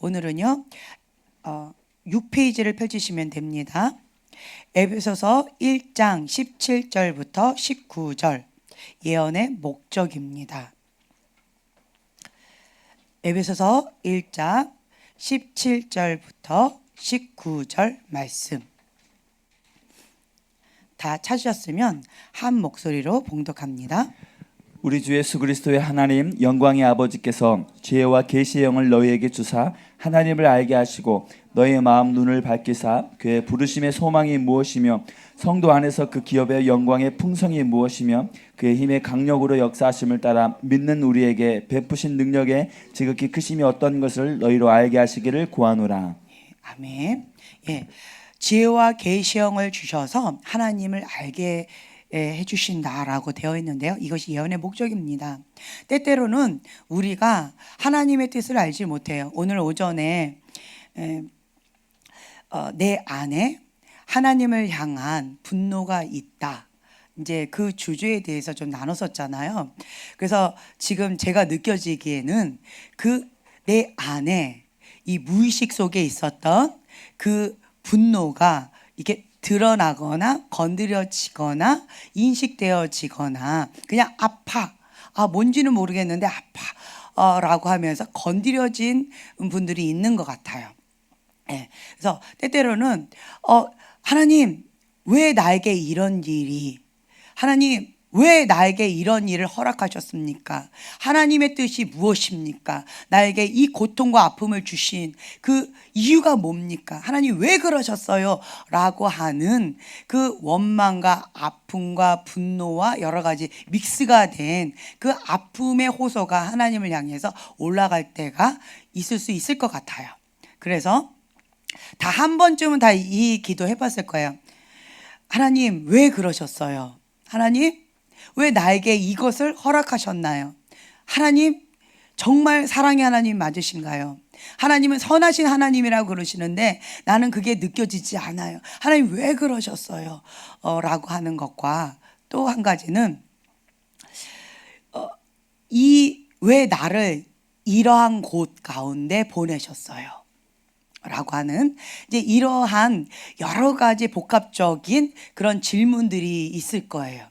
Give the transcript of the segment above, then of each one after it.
오늘은요 6페이지를 펼치시면 됩니다. 에베소서 1장 17절부터 19절 예언의 목적입니다. 에베소서 1장 17절부터 19절 말씀 다 찾으셨으면 한 목소리로 봉독합니다. 우리 주 예수 그리스도의 하나님 영광의 아버지께서 지혜와 계시의 영을 너희에게 주사 하나님을 알게 하시고 너희의 마음 눈을 밝히사 그의 부르심의 소망이 무엇이며 성도 안에서 그 기업의 영광의 풍성이 무엇이며 그의 힘의 강력으로 역사하심을 따라 믿는 우리에게 베푸신 능력의 지극히 크심이 어떤 것을 너희로 알게 하시기를 구하노라. 아멘. 지혜와 계시의 영을 주셔서 하나님을 알게 해주신다라고 되어 있는데요. 이것이 예언의 목적입니다. 때때로는 우리가 하나님의 뜻을 알지 못해요. 오늘 오전에 내 안에 하나님을 향한 분노가 있다. 이제 그 주제에 대해서 좀 나눴었잖아요. 그래서 지금 제가 느껴지기에는 그 내 안에 이 무의식 속에 있었던 그 분노가 이게 드러나거나 건드려지거나 인식되어지거나 그냥 아파, 뭔지는 모르겠는데 아파 라고 하면서 건드려진 분들이 있는 것 같아요. 그래서 때때로는 하나님 왜 나에게 이런 일이, 하나님 왜 나에게 이런 일을 허락하셨습니까? 하나님의 뜻이 무엇입니까? 나에게 이 고통과 아픔을 주신 그 이유가 뭡니까? 하나님 왜 그러셨어요? 라고 하는 그 원망과 아픔과 분노와 여러 가지 믹스가 된 그 아픔의 호소가 하나님을 향해서 올라갈 때가 있을 수 있을 것 같아요. 그래서 다 한 번쯤은 다 이 기도 해봤을 거예요. 하나님 왜 그러셨어요? 하나님 왜 나에게 이것을 허락하셨나요? 하나님 정말 사랑의 하나님 맞으신가요? 하나님은 선하신 하나님이라고 그러시는데 나는 그게 느껴지지 않아요. 하나님 왜 그러셨어요? 라고 하는 것과 또 한 가지는 왜 나를 이러한 곳 가운데 보내셨어요? 라고 하는 이제 이러한 여러 가지 복합적인 그런 질문들이 있을 거예요.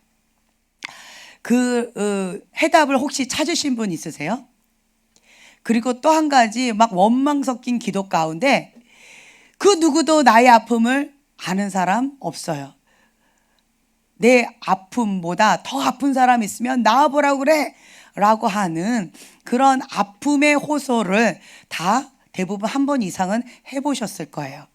그 해답을 혹시 찾으신 분 있으세요? 그리고 또 한 가지 막 원망 섞인 기도 가운데 그 누구도 나의 아픔을 아는 사람 없어요. 내 아픔보다 더 아픈 사람 있으면 나와보라고 그래 라고 하는 그런 아픔의 호소를 다 대부분 한 번 이상은 해보셨을 거예요.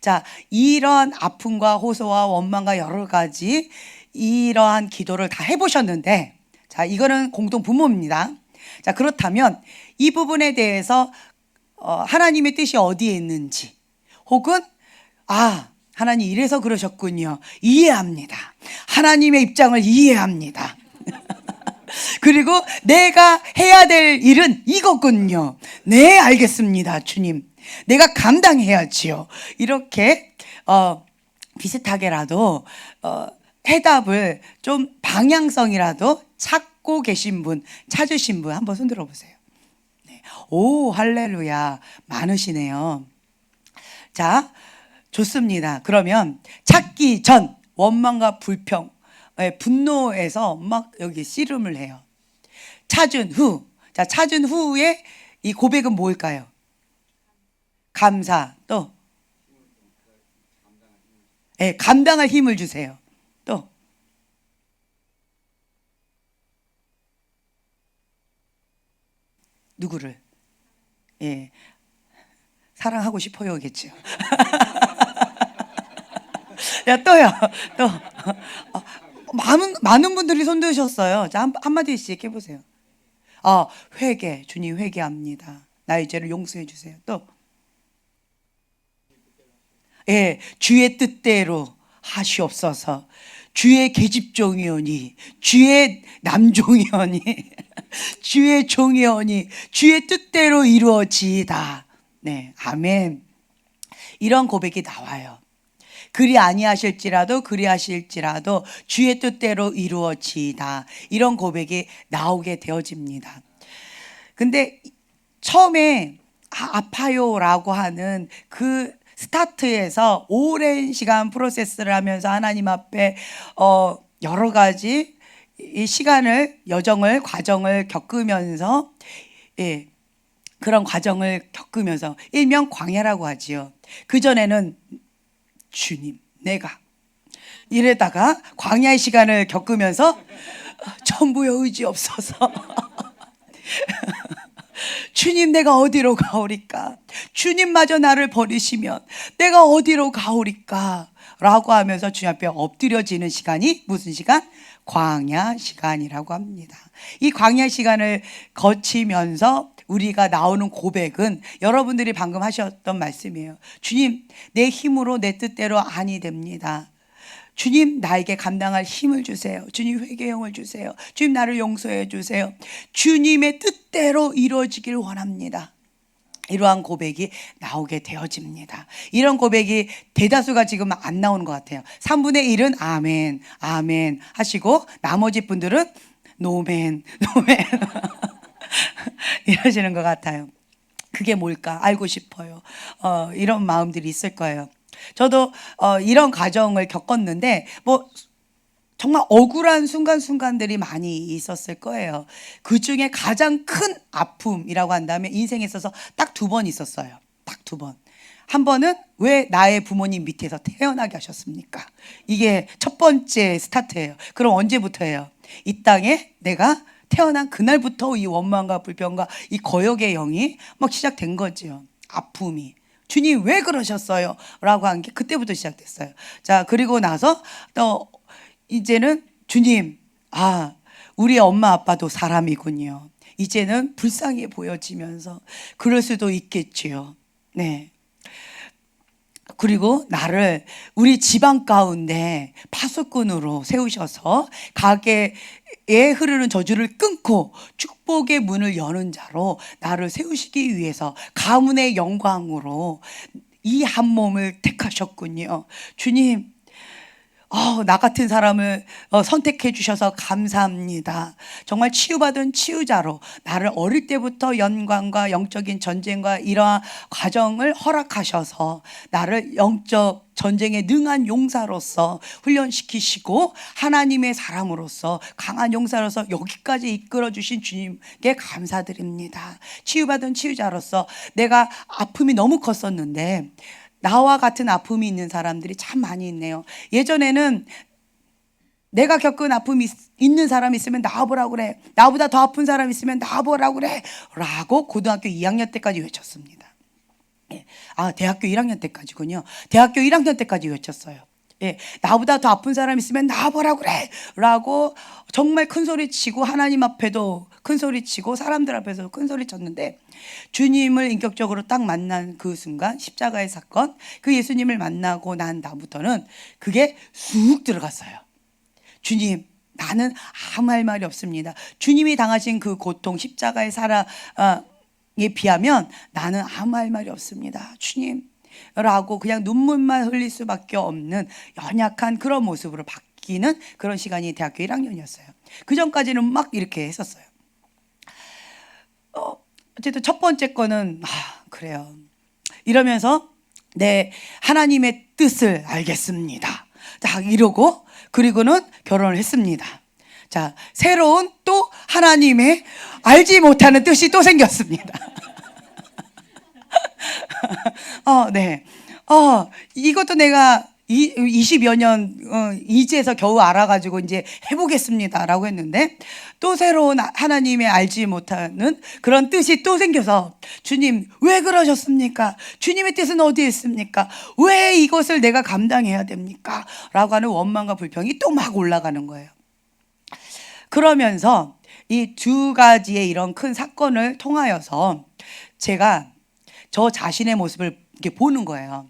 자, 이런 아픔과 호소와 원망과 여러 가지 이러한 기도를 다 해보셨는데, 자, 이거는 공동 분모입니다. 자, 그렇다면 이 부분에 대해서 하나님의 뜻이 어디에 있는지, 혹은 하나님 이래서 그러셨군요, 이해합니다. 하나님의 입장을 이해합니다. 그리고 내가 해야 될 일은 이거군요. 네, 알겠습니다, 주님. 내가 감당해야지요. 이렇게 비슷하게라도 해답을 좀 방향성이라도 찾고 계신 분, 찾으신 분 한번 손 들어보세요. 네. 오, 할렐루야. 많으시네요. 자, 좋습니다. 그러면 찾기 전 원망과 불평, 분노에서 막 여기 씨름을 해요. 찾은 후, 자, 찾은 후에 이 고백은 뭘까요? 감사, 또 감당할 힘을 주세요. 또 누구를? 사랑하고 싶어요겠죠. 야, 또요. 또 많은 분들이 손 드셨어요. 자, 한마디씩 해보세요. 회개, 주님 회개합니다. 나의 죄를 용서해 주세요. 또 주의 뜻대로 하시옵소서. 주의 계집종이오니, 주의 남종이오니, 주의 종이오니, 주의 뜻대로 이루어지이다. 네, 아멘. 이런 고백이 나와요. 그리 아니하실지라도 그리하실지라도 주의 뜻대로 이루어지이다. 이런 고백이 나오게 되어집니다. 근데 처음에 아파요라고 하는 그 스타트에서 오랜 시간 프로세스를 하면서 하나님 앞에 여러 가지 이 시간을, 여정을, 과정을 겪으면서, 예, 그런 과정을 겪으면서 일명 광야라고 하지요. 그 전에는 주님, 내가 이래다가 광야의 시간을 겪으면서 전부여 의지 없어서 주님, 내가 어디로 가오리까? 주님마저 나를 버리시면 내가 어디로 가오리까? 라고 하면서 주님 앞에 엎드려지는 시간이 무슨 시간? 광야 시간이라고 합니다. 이 광야 시간을 거치면서 우리가 나오는 고백은 여러분들이 방금 하셨던 말씀이에요. 주님, 내 힘으로 내 뜻대로 아니 됩니다. 주님, 나에게 감당할 힘을 주세요. 주님, 회개형을 주세요. 주님, 나를 용서해 주세요. 주님의 뜻대로 이루어지길 원합니다. 이러한 고백이 나오게 되어집니다. 이런 고백이 대다수가 지금 안 나오는 것 같아요. 3분의 1은 아멘, 아멘 하시고 나머지 분들은 노멘, 노멘 이러시는 것 같아요. 그게 뭘까 알고 싶어요. 이런 마음들이 있을 거예요. 저도 이런 과정을 겪었는데 뭐 정말 억울한 순간순간들이 많이 있었을 거예요. 그 중에 가장 큰 아픔이라고 한다면 인생에 있어서 딱 2번 있었어요. 딱 2번. 한 번은 왜 나의 부모님 밑에서 태어나게 하셨습니까? 이게 첫 번째 스타트예요. 그럼 언제부터예요? 이 땅에 내가 태어난 그날부터 이 원망과 불평과 이 거역의 영이 막 시작된 거죠. 아픔이. 주님 왜 그러셨어요? 라고 한 게 그때부터 시작됐어요. 자, 그리고 나서 또 이제는 주님, 우리 엄마 아빠도 사람이군요. 이제는 불쌍해 보여지면서 그럴 수도 있겠지요. 네. 그리고 나를 우리 집안 가운데 파수꾼으로 세우셔서 가게에 흐르는 저주를 끊고 축복의 문을 여는 자로 나를 세우시기 위해서 가문의 영광으로 이 한 몸을 택하셨군요. 주님, 나 같은 사람을 선택해 주셔서 감사합니다. 정말 치유받은 치유자로 나를 어릴 때부터 영광과 영적인 전쟁과 이러한 과정을 허락하셔서 나를 영적 전쟁에 능한 용사로서 훈련시키시고 하나님의 사람으로서 강한 용사로서 여기까지 이끌어 주신 주님께 감사드립니다. 치유받은 치유자로서 내가 아픔이 너무 컸었는데 나와 같은 아픔이 있는 사람들이 참 많이 있네요. 예전에는 내가 겪은 아픔이 있는 사람이 있으면 나와보라고 그래. 나보다 더 아픈 사람이 있으면 나와보라고 그래. 라고 고등학교 2학년 때까지 외쳤습니다. 대학교 1학년 때까지군요. 대학교 1학년 때까지 외쳤어요. 나보다 더 아픈 사람 있으면 나와보라고 그래 라고 정말 큰 소리 치고 하나님 앞에도 큰 소리 치고 사람들 앞에서 큰 소리 쳤는데 주님을 인격적으로 딱 만난 그 순간 십자가의 사건, 그 예수님을 만나고 난 다음부터는 그게 쑥 들어갔어요. 주님, 나는 아무 할 말이 없습니다. 주님이 당하신 그 고통, 십자가의 사랑에 비하면 나는 아무 할 말이 없습니다. 주님 라고 그냥 눈물만 흘릴 수밖에 없는 연약한 그런 모습으로 바뀌는 그런 시간이 대학교 1학년이었어요. 그 전까지는 막 이렇게 했었어요. 어쨌든 첫 번째 거는 그래요. 이러면서 내 하나님의 뜻을 알겠습니다. 자, 이러고 그리고는 결혼을 했습니다. 자, 새로운 또 하나님의 알지 못하는 뜻이 또 생겼습니다. 네. 이것도 내가 20여 년 이제서 겨우 알아가지고 이제 해보겠습니다라고 했는데 또 새로운 하나님의 알지 못하는 그런 뜻이 또 생겨서 주님 왜 그러셨습니까? 주님의 뜻은 어디에 있습니까? 왜 이것을 내가 감당해야 됩니까? 라고 하는 원망과 불평이 또 막 올라가는 거예요. 그러면서 이 2가지의 이런 큰 사건을 통하여서 제가 저 자신의 모습을 이렇게 보는 거예요.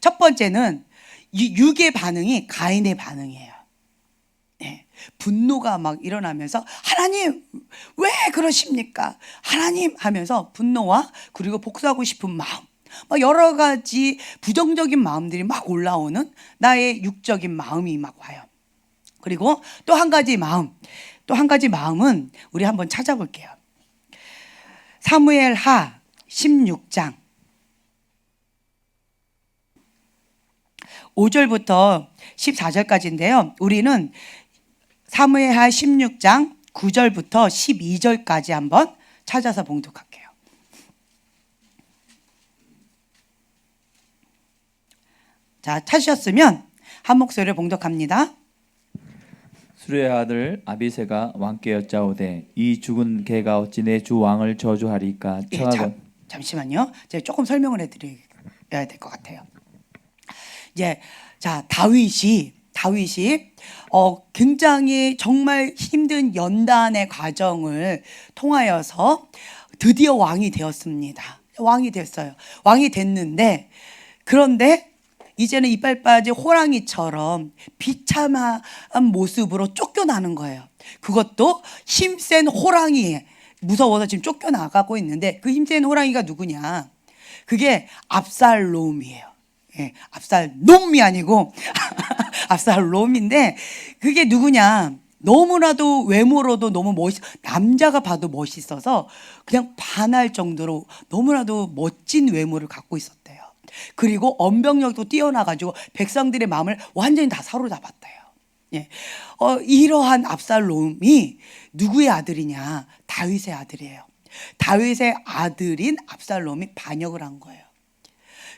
첫 번째는 육의 반응이 가인의 반응이에요. 네. 분노가 막 일어나면서 하나님 왜 그러십니까? 하나님 하면서 분노와 그리고 복수하고 싶은 마음, 막 여러 가지 부정적인 마음들이 막 올라오는 나의 육적인 마음이 막 와요. 그리고 또 한 가지 마음은 우리 한번 찾아볼게요. 사무엘하 16장 5절부터 14절까지인데요. 우리는 사무엘하 16장 9절부터 12절까지 한번 찾아서 봉독할게요. 자, 찾으셨으면 한 목소리를 봉독합니다. 수르의 아들 아비새가 왕께 여짜오되 이 죽은 개가 어찌 내 주 왕을 저주하리까 예, 청하건 잠시만요. 제가 조금 설명을 해드려야 될 것 같아요. 이제 자 다윗이 굉장히 정말 힘든 연단의 과정을 통하여서 드디어 왕이 되었습니다. 왕이 됐어요. 왕이 됐는데 그런데 이제는 이빨 빠진 호랑이처럼 비참한 모습으로 쫓겨나는 거예요. 그것도 힘센 호랑이에 무서워서 지금 쫓겨나가고 있는데 그 힘센 호랑이가 누구냐? 그게 압살롬이에요. 예, 압살놈이 아니고 압살롬인데 그게 누구냐? 너무나도 외모로도 너무 남자가 봐도 멋있어서 그냥 반할 정도로 너무나도 멋진 외모를 갖고 있었대요. 그리고 언병력도 뛰어나가지고 백성들의 마음을 완전히 다 사로잡았대요. 예. 이러한 압살롬이 누구의 아들이냐? 다윗의 아들이에요. 다윗의 아들인 압살롬이 반역을 한 거예요.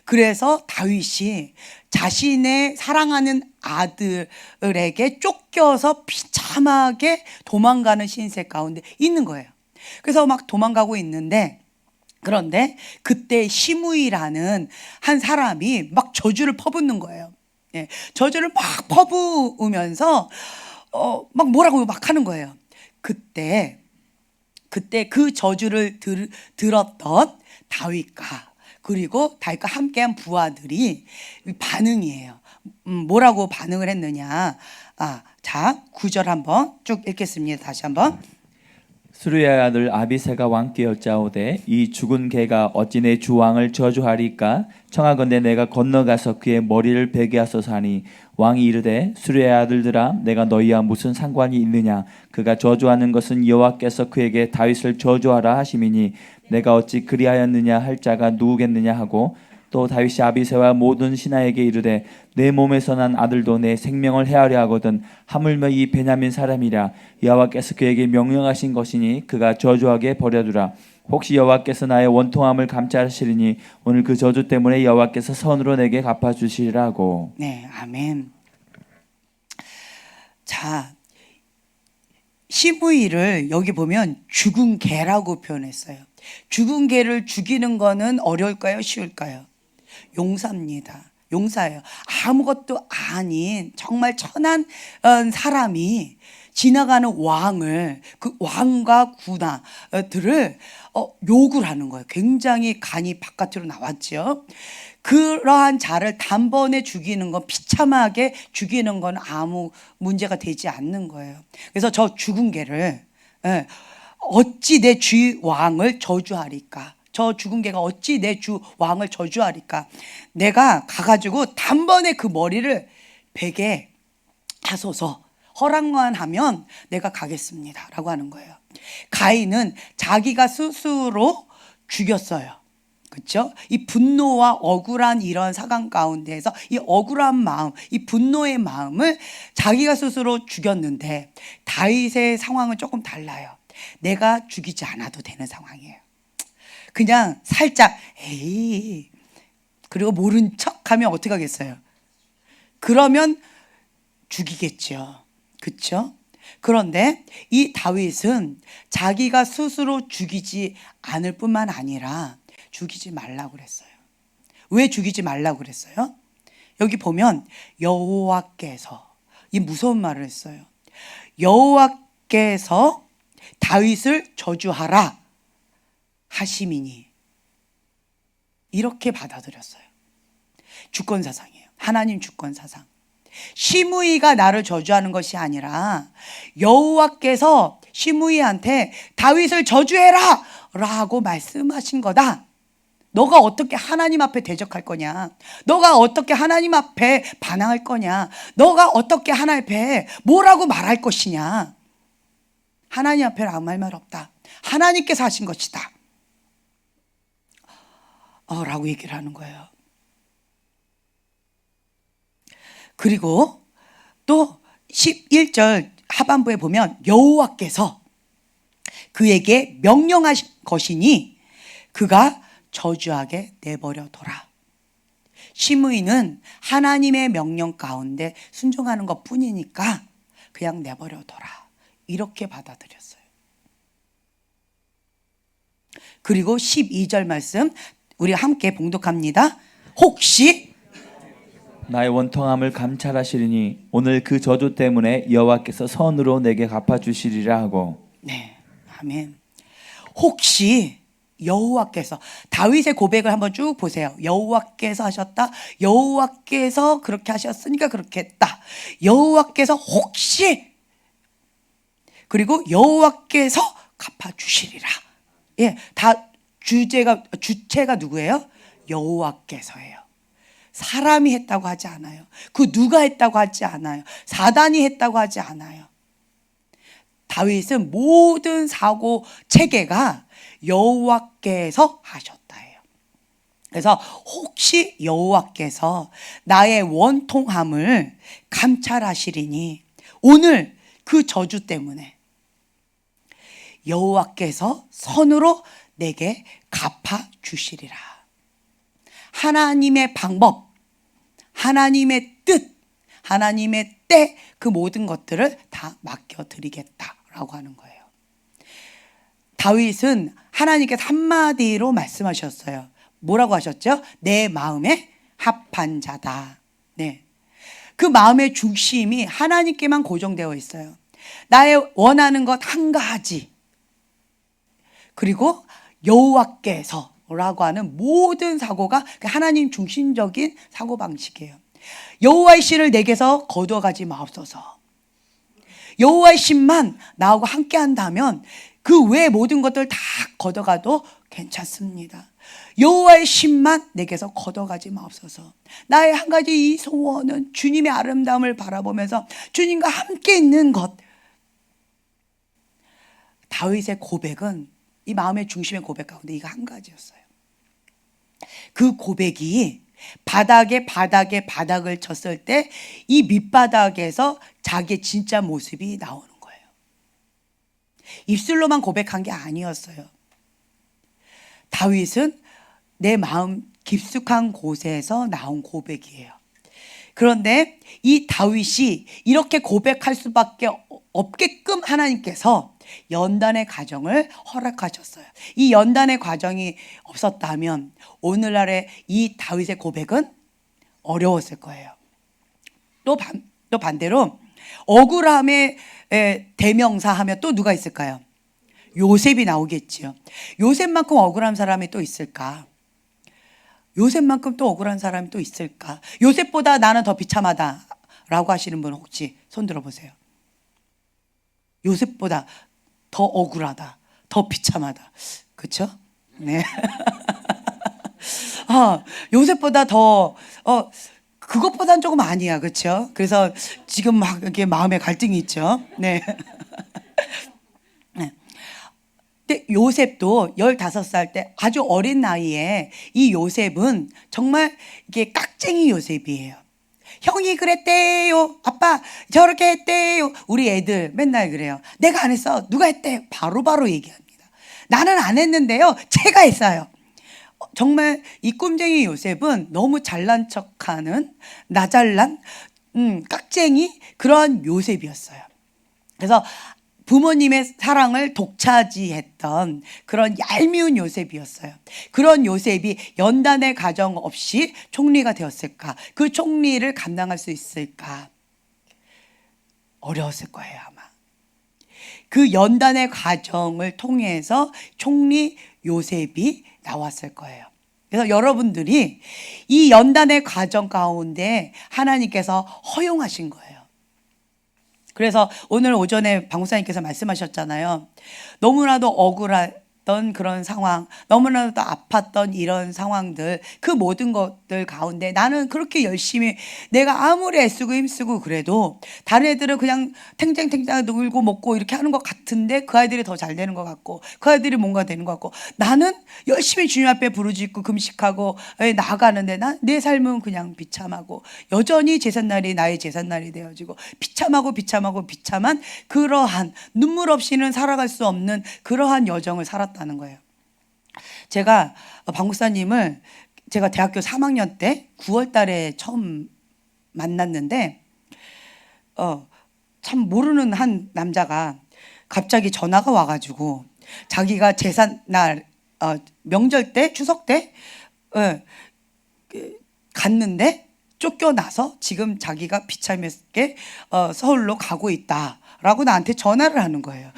그래서 다윗이 자신의 사랑하는 아들에게 쫓겨서 비참하게 도망가는 신세 가운데 있는 거예요. 그래서 막 도망가고 있는데 그런데 그때 시므이라는 한 사람이 막 저주를 퍼붓는 거예요. 예, 저주를 막 퍼부으면서 막 뭐라고 막 하는 거예요. 그때 그 저주를 들었던 다윗과 그리고 다윗과 함께한 부하들이 반응이에요. 뭐라고 반응을 했느냐? 자, 9절 한번 쭉 읽겠습니다. 다시 한번. 수르의 아들 아비새가 왕께 여짜오되 이 죽은 개가 어찌 내 주 왕을 저주하리까 청하건대 내가 건너가서 그의 머리를 베게 하소서 하니 왕이 이르되 수르의 아들들아 내가 너희와 무슨 상관이 있느냐 그가 저주하는 것은 여호와께서 그에게 다윗을 저주하라 하심이니 내가 어찌 그리하였느냐 할 자가 누구겠느냐 하고 또 다윗이 아비새와 모든 신하에게 이르되 내 몸에서 난 아들도 내 생명을 해하려 하거든 하물며 이 베냐민 사람이라 여호와께서 그에게 명령하신 것이니 그가 저주하게 버려두라 혹시 여호와께서 나의 원통함을 감찰하시리니 오늘 그 저주 때문에 여호와께서 선으로 내게 갚아주시리라고. 네, 아멘. 자, 시므이를 여기 보면 죽은 개라고 표현했어요. 죽은 개를 죽이는 거는 어려울까요? 쉬울까요? 용사입니다. 용사예요. 아무것도 아닌 정말 천한 사람이 지나가는 왕을 그 왕과 군하들을 욕을 하는 거예요. 굉장히 간이 바깥으로 나왔죠. 그러한 자를 단번에 죽이는 건 비참하게 죽이는 건 아무 문제가 되지 않는 거예요. 그래서 저 죽은 개를 어찌 내 주 왕을 저주하리까? 저 죽은 개가 어찌 내 주 왕을 저주하리까? 내가 가가지고 단번에 그 머리를 베게 하소서. 허락만 하면 내가 가겠습니다 라고 하는 거예요. 가인은 자기가 스스로 죽였어요. 그렇죠? 이 분노와 억울한 이런 상황 가운데에서 이 억울한 마음, 이 분노의 마음을 자기가 스스로 죽였는데 다윗의 상황은 조금 달라요. 내가 죽이지 않아도 되는 상황이에요. 그냥 살짝 에이 그리고 모른 척하면 어떻게 하겠어요? 그러면 죽이겠죠. 그렇죠? 그런데 이 다윗은 자기가 스스로 죽이지 않을 뿐만 아니라 죽이지 말라고 그랬어요. 왜 죽이지 말라고 그랬어요? 여기 보면 여호와께서 이 무서운 말을 했어요. 여호와께서 다윗을 저주하라 하심이니 이렇게 받아들였어요. 주권사상이에요. 하나님 주권사상. 시므이가 나를 저주하는 것이 아니라 여호와께서 시므이한테 다윗을 저주해라 라고 말씀하신 거다. 너가 어떻게 하나님 앞에 대적할 거냐? 너가 어떻게 하나님 앞에 반항할 거냐? 너가 어떻게 하나님 앞에 뭐라고 말할 것이냐? 하나님 앞에 아무 말 없다. 하나님께서 하신 것이다. 라고 얘기를 하는 거예요. 그리고 또 11절 하반부에 보면 여호와께서 그에게 명령하신 것이니 그가 저주하게 내버려둬라. 시므이는 하나님의 명령 가운데 순종하는 것 뿐이니까 그냥 내버려둬라, 이렇게 받아들였어요. 그리고 12절 말씀 우리 함께 봉독합니다. 혹시 나의 원통함을 감찰하시리니 오늘 그 저주 때문에 여호와께서 선으로 내게 갚아주시리라 하고. 네, 아멘. 혹시 여호와께서, 다윗의 고백을 한번 쭉 보세요. 여호와께서 하셨다, 여호와께서 그렇게 하셨으니까 그렇게 했다, 여호와께서 혹시, 그리고 여호와께서 갚아주시리라. 예, 다 주체가 누구예요? 여호와께서예요. 사람이 했다고 하지 않아요. 그 누가 했다고 하지 않아요. 사단이 했다고 하지 않아요. 다윗은 모든 사고 체계가 여호와께서 하셨다예요. 그래서 혹시 여호와께서 나의 원통함을 감찰하시리니 오늘 그 저주 때문에 여호와께서 선으로 내게 갚아주시리라. 하나님의 방법, 하나님의 뜻, 하나님의 때, 그 모든 것들을 다 맡겨드리겠다라고 하는 거예요. 다윗은 하나님께서 한마디로 말씀하셨어요. 뭐라고 하셨죠? 내 마음에 합한 자다. 네. 그 마음의 중심이 하나님께만 고정되어 있어요. 나의 원하는 것 한 가지, 그리고 여호와께서라고 하는 모든 사고가 하나님 중심적인 사고방식이에요. 여호와의 신을 내게서 거두어가지 마옵소서. 여호와의 신만 나하고 함께 한다면 그 외의 모든 것들 다 걷어가도 괜찮습니다. 여호와의 신만 내게서 걷어가지 마옵소서. 나의 한 가지 이 소원은 주님의 아름다움을 바라보면서 주님과 함께 있는 것. 다윗의 고백은 이 마음의 중심의 고백 가운데 이거 한 가지였어요. 그 고백이 바닥을 쳤을 때 이 밑바닥에서 자기의 진짜 모습이 나오는 거예요. 입술로만 고백한 게 아니었어요. 다윗은 내 마음 깊숙한 곳에서 나온 고백이에요. 그런데 이 다윗이 이렇게 고백할 수밖에 없게끔 하나님께서 연단의 과정을 허락하셨어요. 이 연단의 과정이 없었다면 오늘날의 이 다윗의 고백은 어려웠을 거예요. 또 반대로 억울함의 대명사 하면 또 누가 있을까요? 요셉이 나오겠지요. 요셉만큼 억울한 사람이 또 있을까? 요셉만큼 또 억울한 사람이 또 있을까? 요셉보다 나는 더 비참하다 라고 하시는 분 혹시 손 들어보세요. 요셉보다 더 억울하다, 더 비참하다, 그렇죠? 네. 요셉보다 더 그것보단 조금 아니야, 그렇죠? 그래서 지금 막 이렇게 마음에 갈등이 있죠. 네. 네. 근데 요셉도 15살 때 아주 어린 나이에 이 요셉은 정말 이게 깍쟁이 요셉이에요. 형이 그랬대요. 아빠 저렇게 했대요. 우리 애들 맨날 그래요. 내가 안 했어. 누가 했대? 바로바로 얘기합니다. 나는 안 했는데요. 제가 했어요. 정말 이 꼼쟁이 요셉은 너무 잘난 척하는 나잘난 깍쟁이 그런 요셉이었어요. 그래서 부모님의 사랑을 독차지했던 그런 얄미운 요셉이었어요. 그런 요셉이 연단의 과정 없이 총리가 되었을까? 그 총리를 감당할 수 있을까? 어려웠을 거예요, 아마. 그 연단의 과정을 통해서 총리 요셉이 나왔을 거예요. 그래서 여러분들이 이 연단의 과정 가운데 하나님께서 허용하신 거예요. 그래서 오늘 오전에 방구사님께서 말씀하셨잖아요. 너무나도 억울한 힘들었던 그런 상황, 너무나도 아팠던 이런 상황들, 그 모든 것들 가운데 나는 그렇게 열심히 내가 아무리 애쓰고 힘쓰고 그래도 다른 애들은 그냥 탱탱탱탱 놀고 먹고 이렇게 하는 것 같은데 그 아이들이 더 잘 되는 것 같고 그 아이들이 뭔가 되는 것 같고 나는 열심히 주님 앞에 부르짖고 금식하고 나아가는데 내 삶은 그냥 비참하고 여전히 제삿날이 나의 제삿날이 되어지고 비참한 그러한 눈물 없이는 살아갈 수 없는 그러한 여정을 살았다는 거예요. 제가 박 목사님을 제가 대학교 3학년 때 9월 달에 처음 만났는데 참 모르는 한 남자가 갑자기 전화가 와가지고 자기가 제삿날 명절 때 추석 때 갔는데 쫓겨나서 지금 자기가 비참하게 서울로 가고 있다라고 나한테 전화를 하는 거예요.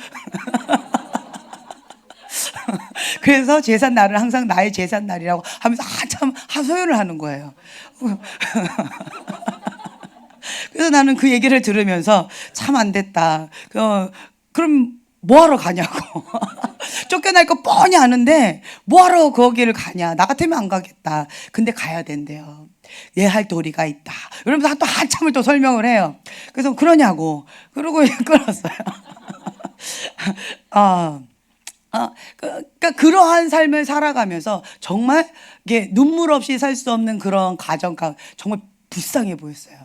그래서 제삿날을 항상 나의 제삿날이라고 하면서 한참 하소연을 하는 거예요. 그래서 나는 그 얘기를 들으면서 참 안 됐다. 그럼 뭐하러 가냐고. 쫓겨날 거 뻔히 아는데 뭐하러 거기를 가냐. 나 같으면 안 가겠다. 근데 가야 된대요. 예 할 도리가 있다. 이러면서 또 한참을 또 설명을 해요. 그래서 그러냐고. 그러고 끊었어요. 그러니까 그러한 삶을 살아가면서 정말 이게 눈물 없이 살 수 없는 그런 가정 정말 불쌍해 보였어요.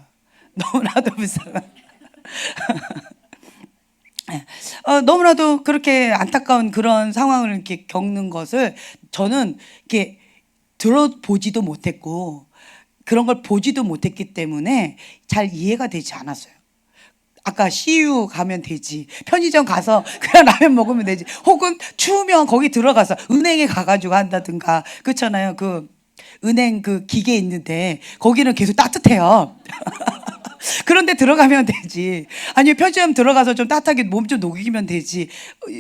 너무나도 불쌍한. 너무나도 그렇게 안타까운 그런 상황을 이렇게 겪는 것을 저는 이렇게 들어보지도 못했고 그런 걸 보지도 못했기 때문에 잘 이해가 되지 않았어요. 아까 CU 가면 되지, 편의점 가서 그냥 라면 먹으면 되지, 혹은 추우면 거기 들어가서 은행에 가가지고 한다든가, 그렇잖아요. 그 은행 그 기계 있는데 거기는 계속 따뜻해요. 그런데 들어가면 되지. 아니면 편의점 들어가서 좀 따뜻하게 몸 좀 녹이면 되지.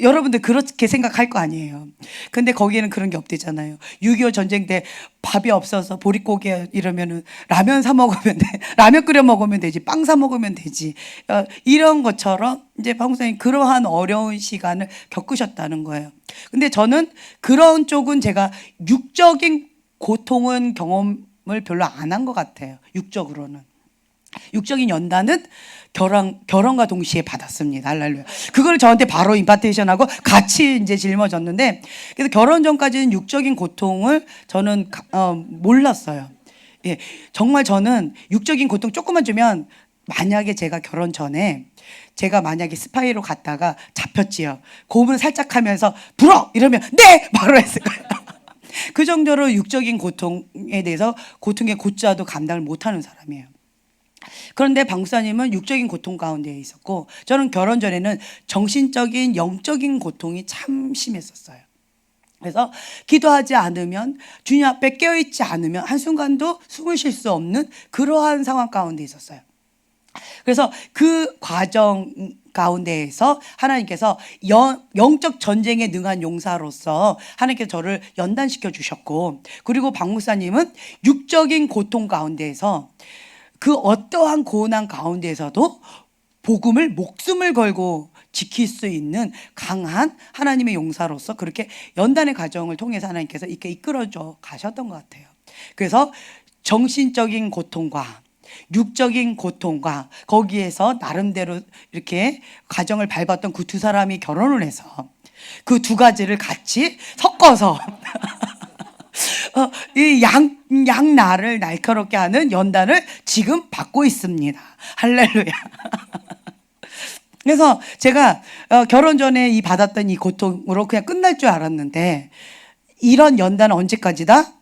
여러분들 그렇게 생각할 거 아니에요. 근데 거기에는 그런 게 없대잖아요. 6.25 전쟁 때 밥이 없어서 보릿고기 이러면은 라면 사 먹으면 돼. 라면 끓여 먹으면 되지. 빵 사 먹으면 되지. 이런 것처럼 이제 박 목사님 그러한 어려운 시간을 겪으셨다는 거예요. 근데 저는 그런 쪽은 제가 육적인 고통은 경험을 별로 안 한 것 같아요. 육적으로는. 육적인 연단은 결혼과 동시에 받았습니다. 할렐루야. 그걸 저한테 바로 임파테이션하고 같이 이제 짊어졌는데, 그래서 결혼 전까지는 육적인 고통을 저는 몰랐어요. 예, 정말 저는 육적인 고통 조금만 주면, 만약에 제가 결혼 전에 제가 만약에 스파이로 갔다가 잡혔지요. 고음을 살짝 하면서 불어 이러면 네 바로 했을 거예요. 그 정도로 육적인 고통에 대해서 고통의 고자도 감당을 못하는 사람이에요. 그런데 박 목사님은 육적인 고통 가운데 있었고, 저는 결혼 전에는 정신적인 영적인 고통이 참 심했었어요. 그래서 기도하지 않으면, 주님 앞에 깨어있지 않으면 한순간도 숨을 쉴 수 없는 그러한 상황 가운데 있었어요. 그래서 그 과정 가운데에서 하나님께서 영적 전쟁에 능한 용사로서 하나님께서 저를 연단시켜 주셨고, 그리고 박 목사님은 육적인 고통 가운데에서 그 어떠한 고난 가운데에서도 복음을 목숨을 걸고 지킬 수 있는 강한 하나님의 용사로서 그렇게 연단의 과정을 통해서 하나님께서 이렇게 이끌어줘 가셨던 것 같아요. 그래서 정신적인 고통과 육적인 고통과 거기에서 나름대로 이렇게 가정을 밟았던 그 두 사람이 결혼을 해서 그 두 가지를 같이 섞어서 이 양날을 날카롭게 하는 연단을 지금 받고 있습니다. 할렐루야. 그래서 제가 결혼 전에 이 받았던 이 고통으로 그냥 끝날 줄 알았는데, 이런 연단은 언제까지다?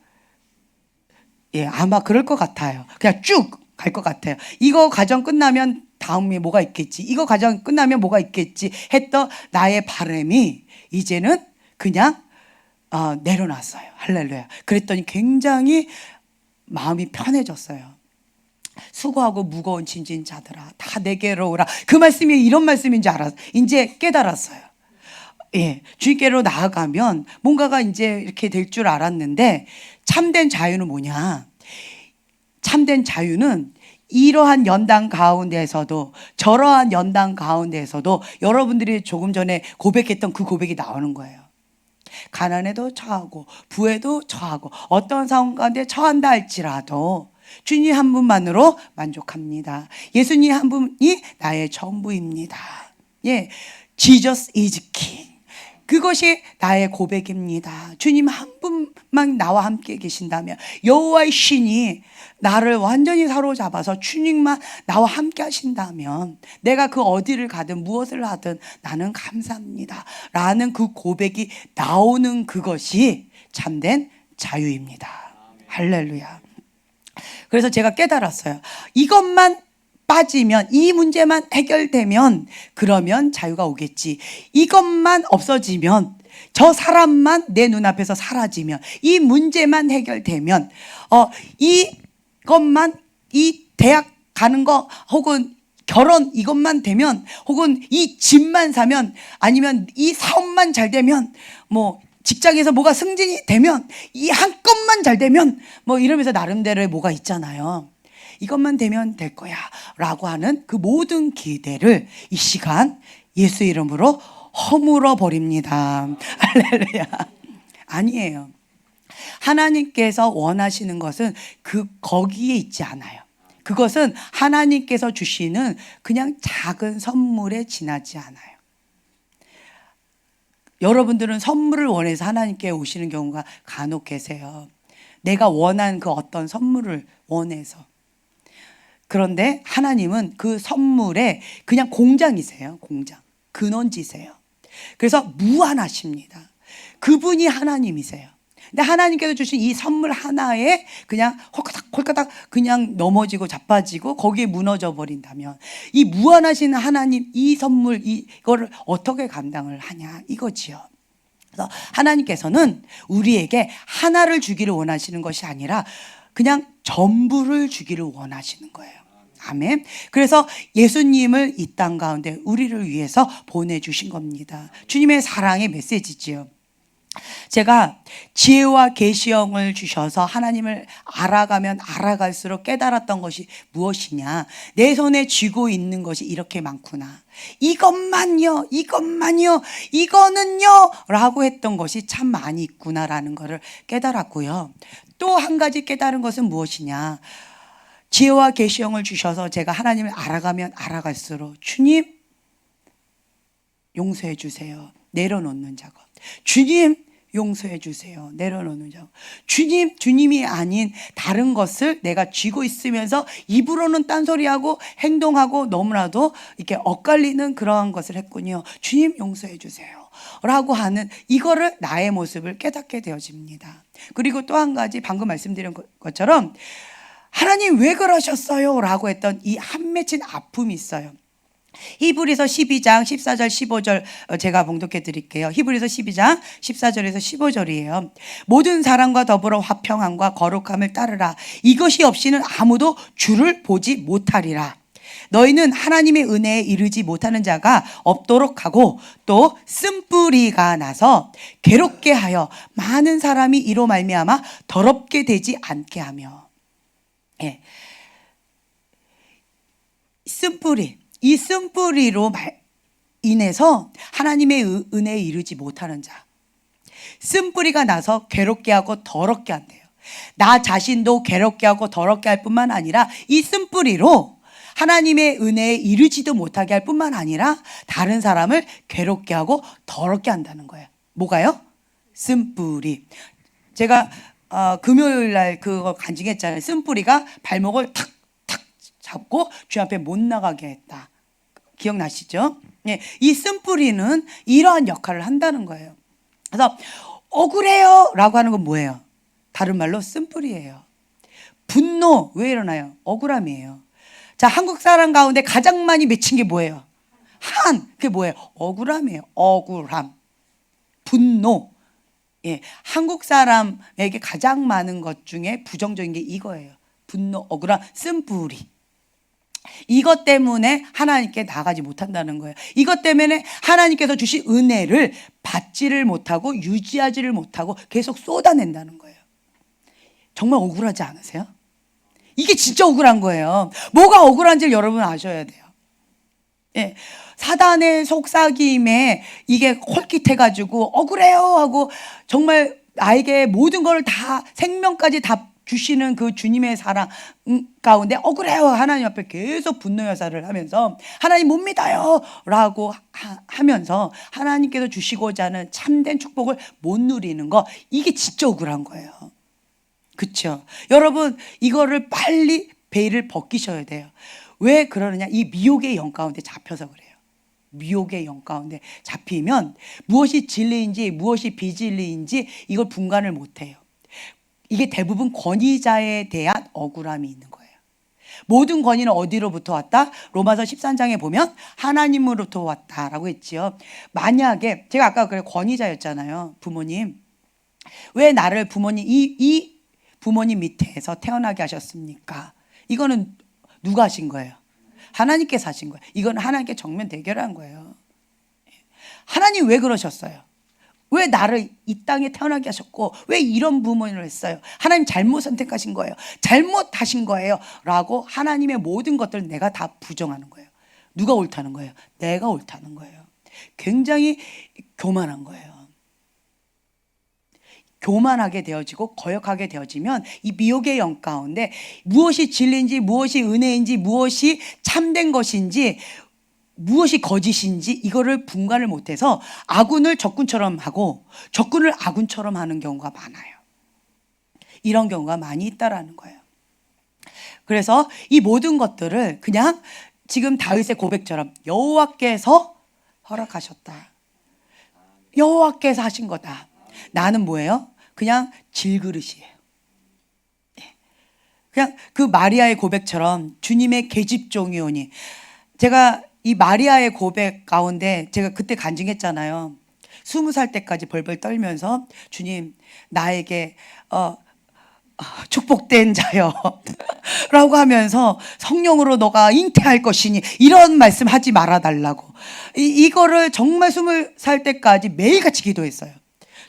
예, 아마 그럴 것 같아요. 그냥 쭉 갈 것 같아요. 이거 과정 끝나면 다음에 뭐가 있겠지, 이거 과정 끝나면 뭐가 있겠지 했던 나의 바람이 이제는 그냥 내려놨어요. 할렐루야. 그랬더니 굉장히 마음이 편해졌어요. 수고하고 무거운 짐진 자들아 다 내게로 오라. 그 말씀이 이런 말씀인지 이제 깨달았어요. 예, 주님께로 나아가면 뭔가가 이제 이렇게 될 줄 알았는데, 참된 자유는 뭐냐? 참된 자유는 이러한 연단 가운데에서도, 저러한 연단 가운데에서도 여러분들이 조금 전에 고백했던 그 고백이 나오는 거예요. 가난에도 처하고 부에도 처하고 어떤 상황 가운데 처한다 할지라도 주님 한 분만으로 만족합니다. 예수님 한 분이 나의 전부입니다. 예, Jesus is King. 그것이 나의 고백입니다. 주님 한 분만 나와 함께 계신다면, 여호와의 신이 나를 완전히 사로잡아서 주님만 나와 함께 하신다면, 내가 그 어디를 가든 무엇을 하든 나는 감사합니다 라는 그 고백이 나오는 그것이 참된 자유입니다. 할렐루야. 그래서 제가 깨달았어요. 이것만 빠지면, 이 문제만 해결되면 그러면 자유가 오겠지. 이것만 없어지면, 저 사람만 내 눈앞에서 사라지면, 이 문제만 해결되면, 이것만, 이 대학 가는 거 혹은 결혼 이것만 되면, 혹은 이 집만 사면, 아니면 이 사업만 잘 되면, 뭐 직장에서 뭐가 승진이 되면, 이 한 건만 잘 되면, 뭐 이러면서 나름대로의 뭐가 있잖아요. 이것만 되면 될 거야 라고 하는 그 모든 기대를 이 시간 예수 이름으로 허물어 버립니다. 할렐루야. 아니에요. 하나님께서 원하시는 것은 거기에 있지 않아요. 그것은 하나님께서 주시는 그냥 작은 선물에 지나지 않아요. 여러분들은 선물을 원해서 하나님께 오시는 경우가 간혹 계세요. 내가 원한 그 어떤 선물을 원해서. 그런데 하나님은 그 선물에 그냥 공장이세요. 공장. 근원지세요. 그래서 무한하십니다. 그분이 하나님이세요. 근데 하나님께서 주신 이 선물 하나에 그냥 홀까닥 그냥 넘어지고 자빠지고 거기에 무너져 버린다면, 이 무한하신 하나님 이 선물 이거를 어떻게 감당을 하냐 이거지요. 그래서 하나님께서는 우리에게 하나를 주기를 원하시는 것이 아니라 그냥 전부를 주기를 원하시는 거예요. 아멘. 그래서 예수님을 이 땅 가운데 우리를 위해서 보내주신 겁니다. 주님의 사랑의 메시지지요. 제가 지혜와 계시형을 주셔서 하나님을 알아가면 알아갈수록 깨달았던 것이 무엇이냐, 내 손에 쥐고 있는 것이 이렇게 많구나, 이것만요 이거는요 라고 했던 것이 참 많이 있구나라는 것을 깨달았고요. 또 한 가지 깨달은 것은 무엇이냐, 지혜와 계시형을 주셔서 제가 하나님을 알아가면 알아갈수록 주님 용서해 주세요, 내려놓는 작업. 주님 용서해 주세요, 내려놓는 작업. 주님이 아닌 다른 것을 내가 쥐고 있으면서 입으로는 딴소리하고 행동하고 너무나도 이렇게 엇갈리는 그러한 것을 했군요. 주님 용서해 주세요 라고 하는 이거를 나의 모습을 깨닫게 되어집니다. 그리고 또 한 가지, 방금 말씀드린 것처럼 하나님 왜 그러셨어요 라고 했던 이 한 맺힌 아픔이 있어요. 히브리서 12장 14절 15절 제가 봉독해 드릴게요. 히브리서 12장 14절에서 15절이에요. 모든 사람과 더불어 화평함과 거룩함을 따르라. 이것이 없이는 아무도 주를 보지 못하리라. 너희는 하나님의 은혜에 이르지 못하는 자가 없도록 하고, 또 쓴뿌리가 나서 괴롭게 하여 많은 사람이 이로 말미암아 더럽게 되지 않게 하며. 예. 쓴뿌리, 이 쓴뿌리로 인해서 하나님의 은혜에 이르지 못하는 자, 쓴뿌리가 나서 괴롭게 하고 더럽게 한대요. 나 자신도 괴롭게 하고 더럽게 할 뿐만 아니라 이 쓴뿌리로 하나님의 은혜에 이르지도 못하게 할 뿐만 아니라 다른 사람을 괴롭게 하고 더럽게 한다는 거예요. 뭐가요? 쓴뿌리. 제가 금요일 날 그거 간증했잖아요. 쓴뿌리가 발목을 탁 잡고 주 앞에 못 나가게 했다. 기억나시죠? 예, 이 쓴뿌리는 이러한 역할을 한다는 거예요. 그래서 억울해요 라고 하는 건 뭐예요? 다른 말로 쓴뿌리예요. 분노 왜 일어나요? 억울함이에요. 자, 한국 사람 가운데 가장 많이 맺힌 게 뭐예요? 그게 뭐예요? 억울함이에요. 억울함, 분노. 예, 한국 사람에게 가장 많은 것 중에 부정적인 게 이거예요. 분노, 억울함, 쓴뿌리. 이것 때문에 하나님께 나가지 못한다는 거예요. 이것 때문에 하나님께서 주신 은혜를 받지를 못하고 유지하지를 못하고 계속 쏟아낸다는 거예요. 정말 억울하지 않으세요? 이게 진짜 억울한 거예요. 뭐가 억울한지를 여러분 아셔야 돼요. 예, 사단의 속삭임에 이게 홀깃해가지고 억울해요 하고 정말 나에게 모든 걸 다 생명까지 다 주시는 그 주님의 사랑 가운데 억울해요 하나님 앞에 계속 분노 여사를 하면서 하나님 못 믿어요 라고 하면서 하나님께서 주시고자 하는 참된 축복을 못 누리는 거, 이게 진짜 억울한 거예요. 그렇죠? 여러분, 이거를 빨리 베일을 벗기셔야 돼요. 왜 그러느냐? 이 미혹의 영 가운데 잡혀서 그래요. 미혹의 영 가운데 잡히면 무엇이 진리인지 무엇이 비진리인지 이걸 분간을 못해요. 이게 대부분 권위자에 대한 억울함이 있는 거예요. 모든 권위는 어디로부터 왔다? 로마서 13장에 보면 하나님으로부터 왔다라고 했지요. 만약에 제가 아까 그래 권위자였잖아요. 부모님, 왜 나를 부모님 이 부모님 밑에서 태어나게 하셨습니까? 이거는 누가 하신 거예요? 하나님께서 하신 거예요. 이건 하나님께 정면 대결한 거예요. 하나님 왜 그러셨어요? 왜 나를 이 땅에 태어나게 하셨고 왜 이런 부모님을 했어요? 하나님 잘못 선택하신 거예요. 잘못하신 거예요. 라고 하나님의 모든 것들을 내가 다 부정하는 거예요. 누가 옳다는 거예요? 내가 옳다는 거예요. 굉장히 교만한 거예요. 교만하게 되어지고 거역하게 되어지면 이 미혹의 영 가운데 무엇이 진리인지 무엇이 은혜인지 무엇이 참된 것인지 무엇이 거짓인지 이거를 분간을 못해서 아군을 적군처럼 하고 적군을 아군처럼 하는 경우가 많아요. 이런 경우가 많이 있다라는 거예요. 그래서 이 모든 것들을 그냥 지금 다윗의 고백처럼 여호와께서 허락하셨다. 여호와께서 하신 거다. 나는 뭐예요? 그냥 질그릇이에요. 그냥 그 마리아의 고백처럼 주님의 계집종이오니, 제가 이 마리아의 고백 가운데 제가 그때 간증했잖아요. 20살 때까지 벌벌 떨면서 주님 나에게 축복된 자여 라고 하면서 성령으로 너가 잉태할 것이니 이런 말씀 하지 말아달라고, 이거를 정말 20살 때까지 매일같이 기도했어요.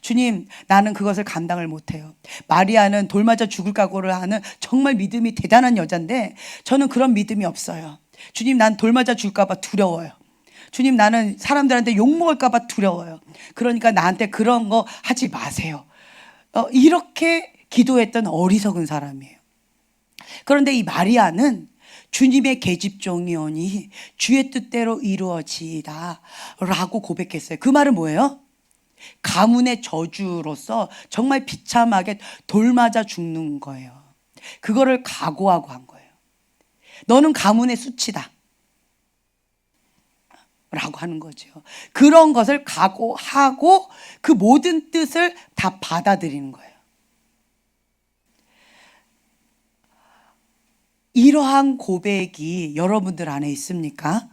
주님, 나는 그것을 감당을 못해요. 마리아는 돌 맞아 죽을 각오를 하는 정말 믿음이 대단한 여잔데 저는 그런 믿음이 없어요. 주님, 난 돌 맞아 죽을까 봐 두려워요. 주님, 나는 사람들한테 욕먹을까 봐 두려워요. 그러니까 나한테 그런 거 하지 마세요. 이렇게 기도했던 어리석은 사람이에요. 그런데 이 마리아는 주님의 계집종이오니 주의 뜻대로 이루어지이다 라고 고백했어요. 그 말은 뭐예요? 가문의 저주로서 정말 비참하게 돌 맞아 죽는 거예요. 그거를 각오하고 한 거예요. 너는 가문의 수치다 라고 하는 거죠. 그런 것을 각오하고 그 모든 뜻을 다 받아들이는 거예요. 이러한 고백이 여러분들 안에 있습니까?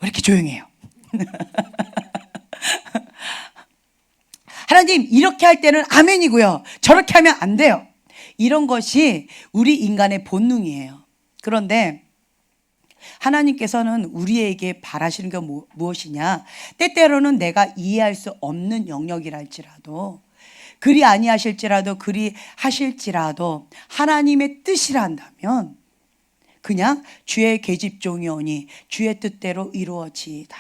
왜 이렇게 조용해요? 하나님, 이렇게 할 때는 아멘이고요. 저렇게 하면 안 돼요. 이런 것이 우리 인간의 본능이에요. 그런데 하나님께서는 우리에게 바라시는 게 무엇이냐? 때때로는 내가 이해할 수 없는 영역이랄지라도, 그리 아니하실지라도 그리 하실지라도 하나님의 뜻이라 한다면 그냥 주의 계집종이오니 주의 뜻대로 이루어지이다.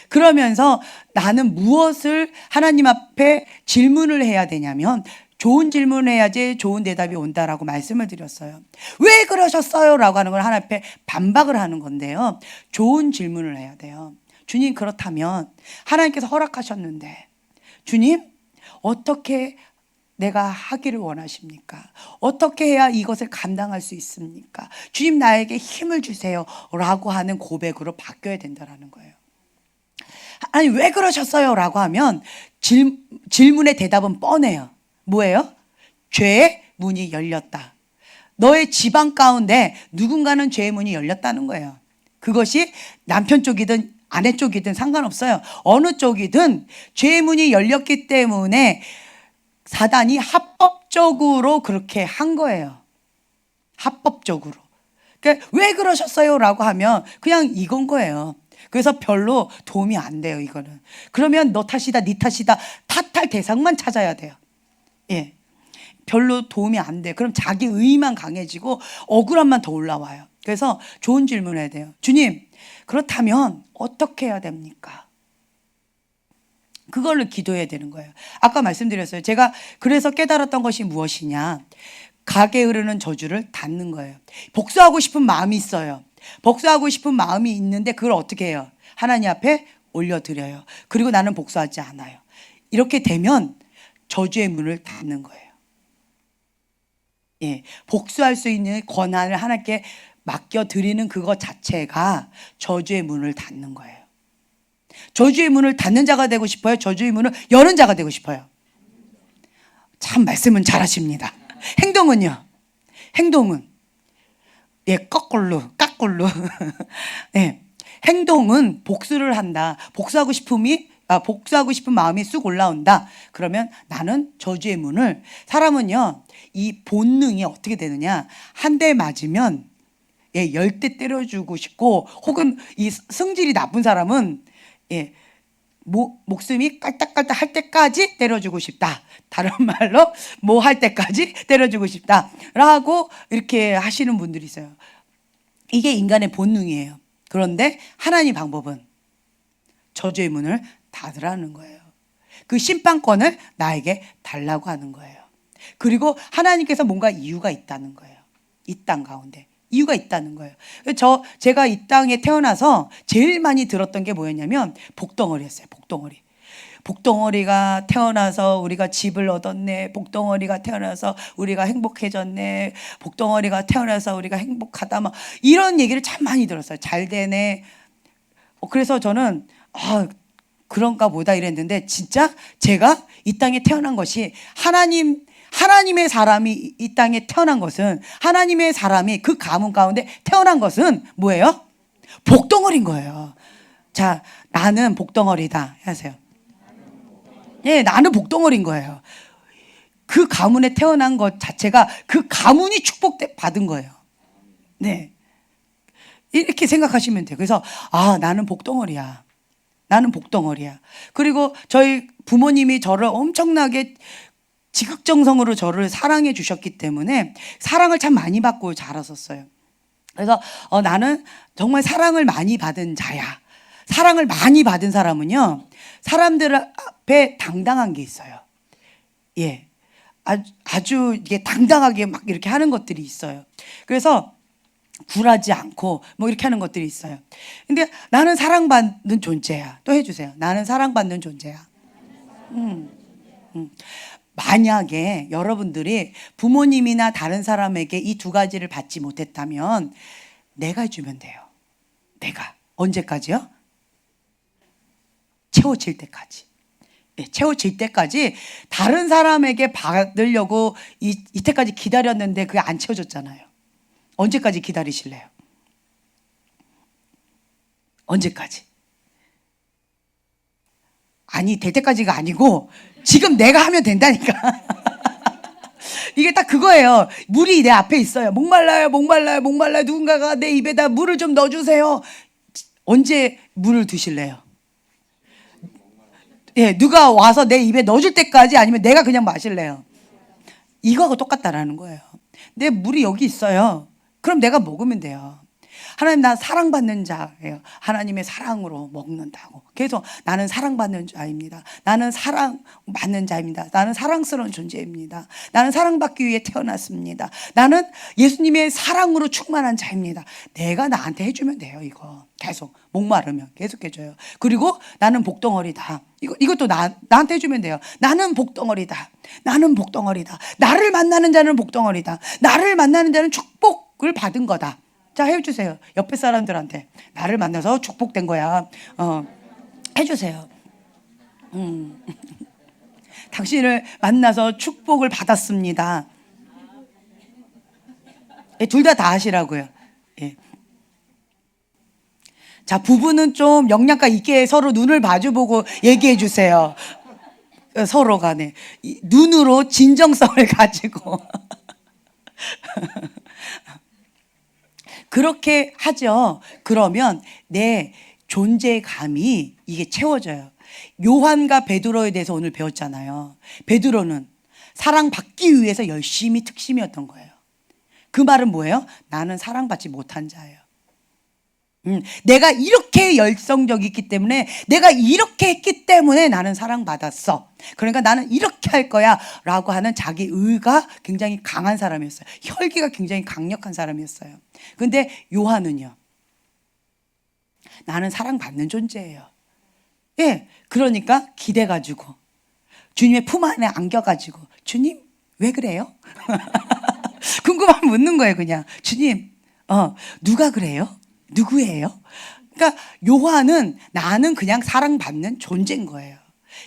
그러면서 나는 무엇을 하나님 앞에 질문을 해야 되냐면, 좋은 질문을 해야지 좋은 대답이 온다라고 말씀을 드렸어요. 왜 그러셨어요? 라고 하는 걸 하나님 앞에 반박을 하는 건데요. 좋은 질문을 해야 돼요. 주님, 그렇다면 하나님께서 허락하셨는데 주님, 어떻게 내가 하기를 원하십니까? 어떻게 해야 이것을 감당할 수 있습니까? 주님, 나에게 힘을 주세요 라고 하는 고백으로 바뀌어야 된다는 거예요. 아니, 왜 그러셨어요? 라고 하면 질문의 대답은 뻔해요. 뭐예요? 죄의 문이 열렸다. 너의 집안 가운데 누군가는 죄의 문이 열렸다는 거예요. 그것이 남편 쪽이든 아내 쪽이든 상관없어요. 어느 쪽이든 죄의 문이 열렸기 때문에 사단이 합법적으로 그렇게 한 거예요. 합법적으로. 그러니까 왜 그러셨어요? 라고 하면 그냥 이건 거예요. 그래서 별로 도움이 안 돼요, 이거는. 그러면 너 탓이다, 네 탓이다, 탓할 대상만 찾아야 돼요. 예. 별로 도움이 안 돼. 그럼 자기 의의만 강해지고 억울함만 더 올라와요. 그래서 좋은 질문을 해야 돼요. 주님, 그렇다면 어떻게 해야 됩니까? 그걸로 기도해야 되는 거예요. 아까 말씀드렸어요. 제가 그래서 깨달았던 것이 무엇이냐. 각에 흐르는 저주를 닫는 거예요. 복수하고 싶은 마음이 있어요. 복수하고 싶은 마음이 있는데 그걸 어떻게 해요? 하나님 앞에 올려드려요. 그리고 나는 복수하지 않아요. 이렇게 되면 저주의 문을 닫는 거예요. 예, 복수할 수 있는 권한을 하나님께 맡겨드리는 그것 자체가 저주의 문을 닫는 거예요. 저주의 문을 닫는 자가 되고 싶어요? 저주의 문을 여는 자가 되고 싶어요? 참 말씀은 잘하십니다. 행동은요? 행동은 예, 거꾸로 예, 행동은 복수를 한다. 복수하고 싶은 마음이 쑥 올라온다. 그러면 나는 저주의 문을, 사람은요 이 본능이 어떻게 되느냐, 한 대 맞으면 예, 10대 때려주고 싶고, 혹은 이 성질이 나쁜 사람은 예, 목숨이 깔딱깔딱 할 때까지 때려주고 싶다. 다른 말로 뭐 할 때까지 때려주고 싶다라고 이렇게 하시는 분들이 있어요. 이게 인간의 본능이에요. 그런데 하나님 방법은 저주의 문을 닫으라는 거예요. 그 심판권을 나에게 달라고 하는 거예요. 그리고 하나님께서 뭔가 이유가 있다는 거예요. 이 땅 가운데 이유가 있다는 거예요. 제가 이 땅에 태어나서 제일 많이 들었던 게 뭐였냐면 복덩어리였어요. 복덩어리가 태어나서 우리가 집을 얻었네. 복덩어리가 태어나서 우리가 행복해졌네. 복덩어리가 태어나서 우리가 행복하다. 막 이런 얘기를 참 많이 들었어요. 잘 되네. 그래서 저는 그런가 보다 이랬는데, 진짜 제가 이 땅에 태어난 것이 하나님의 사람이 이 땅에 태어난 것은, 하나님의 사람이 그 가문 가운데 태어난 것은 뭐예요? 복덩어리인 거예요. 자, 나는 복덩어리다 하세요. 예, 나는 복덩어리인 거예요. 그 가문에 태어난 것 자체가 그 가문이 축복받은 거예요. 네, 이렇게 생각하시면 돼요. 그래서 나는 복덩어리야. 그리고 저희 부모님이 저를 엄청나게 지극정성으로 저를 사랑해 주셨기 때문에 사랑을 참 많이 받고 자랐었어요. 그래서 나는 정말 사랑을 많이 받은 자야. 사랑을 많이 받은 사람은요, 사람들 앞에 당당한 게 있어요. 예, 아주 이게 당당하게 막 이렇게 하는 것들이 있어요. 그래서 굴하지 않고 뭐 이렇게 하는 것들이 있어요. 근데 나는 사랑받는 존재야. 또 해주세요. 나는 사랑받는 존재야. 만약에 여러분들이 부모님이나 다른 사람에게 이 두 가지를 받지 못했다면 내가 해주면 돼요. 내가. 언제까지요? 채워질 때까지. 예, 채워질 때까지. 다른 사람에게 받으려고 이때까지 기다렸는데 그게 안 채워졌잖아요. 언제까지 기다리실래요? 언제까지? 아니, 될 때까지가 아니고 지금 내가 하면 된다니까. 이게 딱 그거예요. 물이 내 앞에 있어요. 목말라요. 누군가가 내 입에다 물을 좀 넣어주세요. 언제 물을 드실래요? 예, 누가 와서 내 입에 넣어줄 때까지, 아니면 내가 그냥 마실래요? 이거하고 똑같다라는 거예요. 내 물이 여기 있어요. 그럼 내가 먹으면 돼요. 하나님, 나 사랑받는 자예요. 하나님의 사랑으로 먹는다고. 계속 나는 사랑받는 자입니다. 나는 사랑받는 자입니다. 나는 사랑스러운 존재입니다. 나는 사랑받기 위해 태어났습니다. 나는 예수님의 사랑으로 충만한 자입니다. 내가 나한테 해주면 돼요. 이거 계속 목마르면 계속 해줘요. 그리고 나는 복덩어리다. 이것도 나한테 해주면 돼요. 나는 복덩어리다. 나를 만나는 자는 복덩어리다. 나를 만나는 자는 축복을 받은 거다. 자, 해주세요. 옆에 사람들한테 나를 만나서 축복된 거야. 해주세요. 당신을 만나서 축복을 받았습니다. 예, 둘 다 하시라고요. 예. 자, 부부는 좀 영양가 있게 서로 눈을 마주보고 얘기해 주세요. 서로 간에 눈으로 진정성을 가지고 그렇게 하죠. 그러면 내 존재감이 이게 채워져요. 요한과 베드로에 대해서 오늘 배웠잖아요. 베드로는 사랑받기 위해서 열심히 특심이었던 거예요. 그 말은 뭐예요? 나는 사랑받지 못한 자예요. 내가 이렇게 열성적이기 때문에, 내가 이렇게 했기 때문에 나는 사랑받았어. 그러니까 나는 이렇게 할 거야 라고 하는 자기 의가 굉장히 강한 사람이었어요. 혈기가 굉장히 강력한 사람이었어요. 근데 요한은요, 나는 사랑받는 존재예요. 예, 그러니까 기대가지고 주님의 품 안에 안겨가지고, 주님 왜 그래요? 궁금하면 묻는 거예요. 그냥 주님, 누가 그래요? 누구예요? 그러니까 요한은 나는 그냥 사랑받는 존재인 거예요.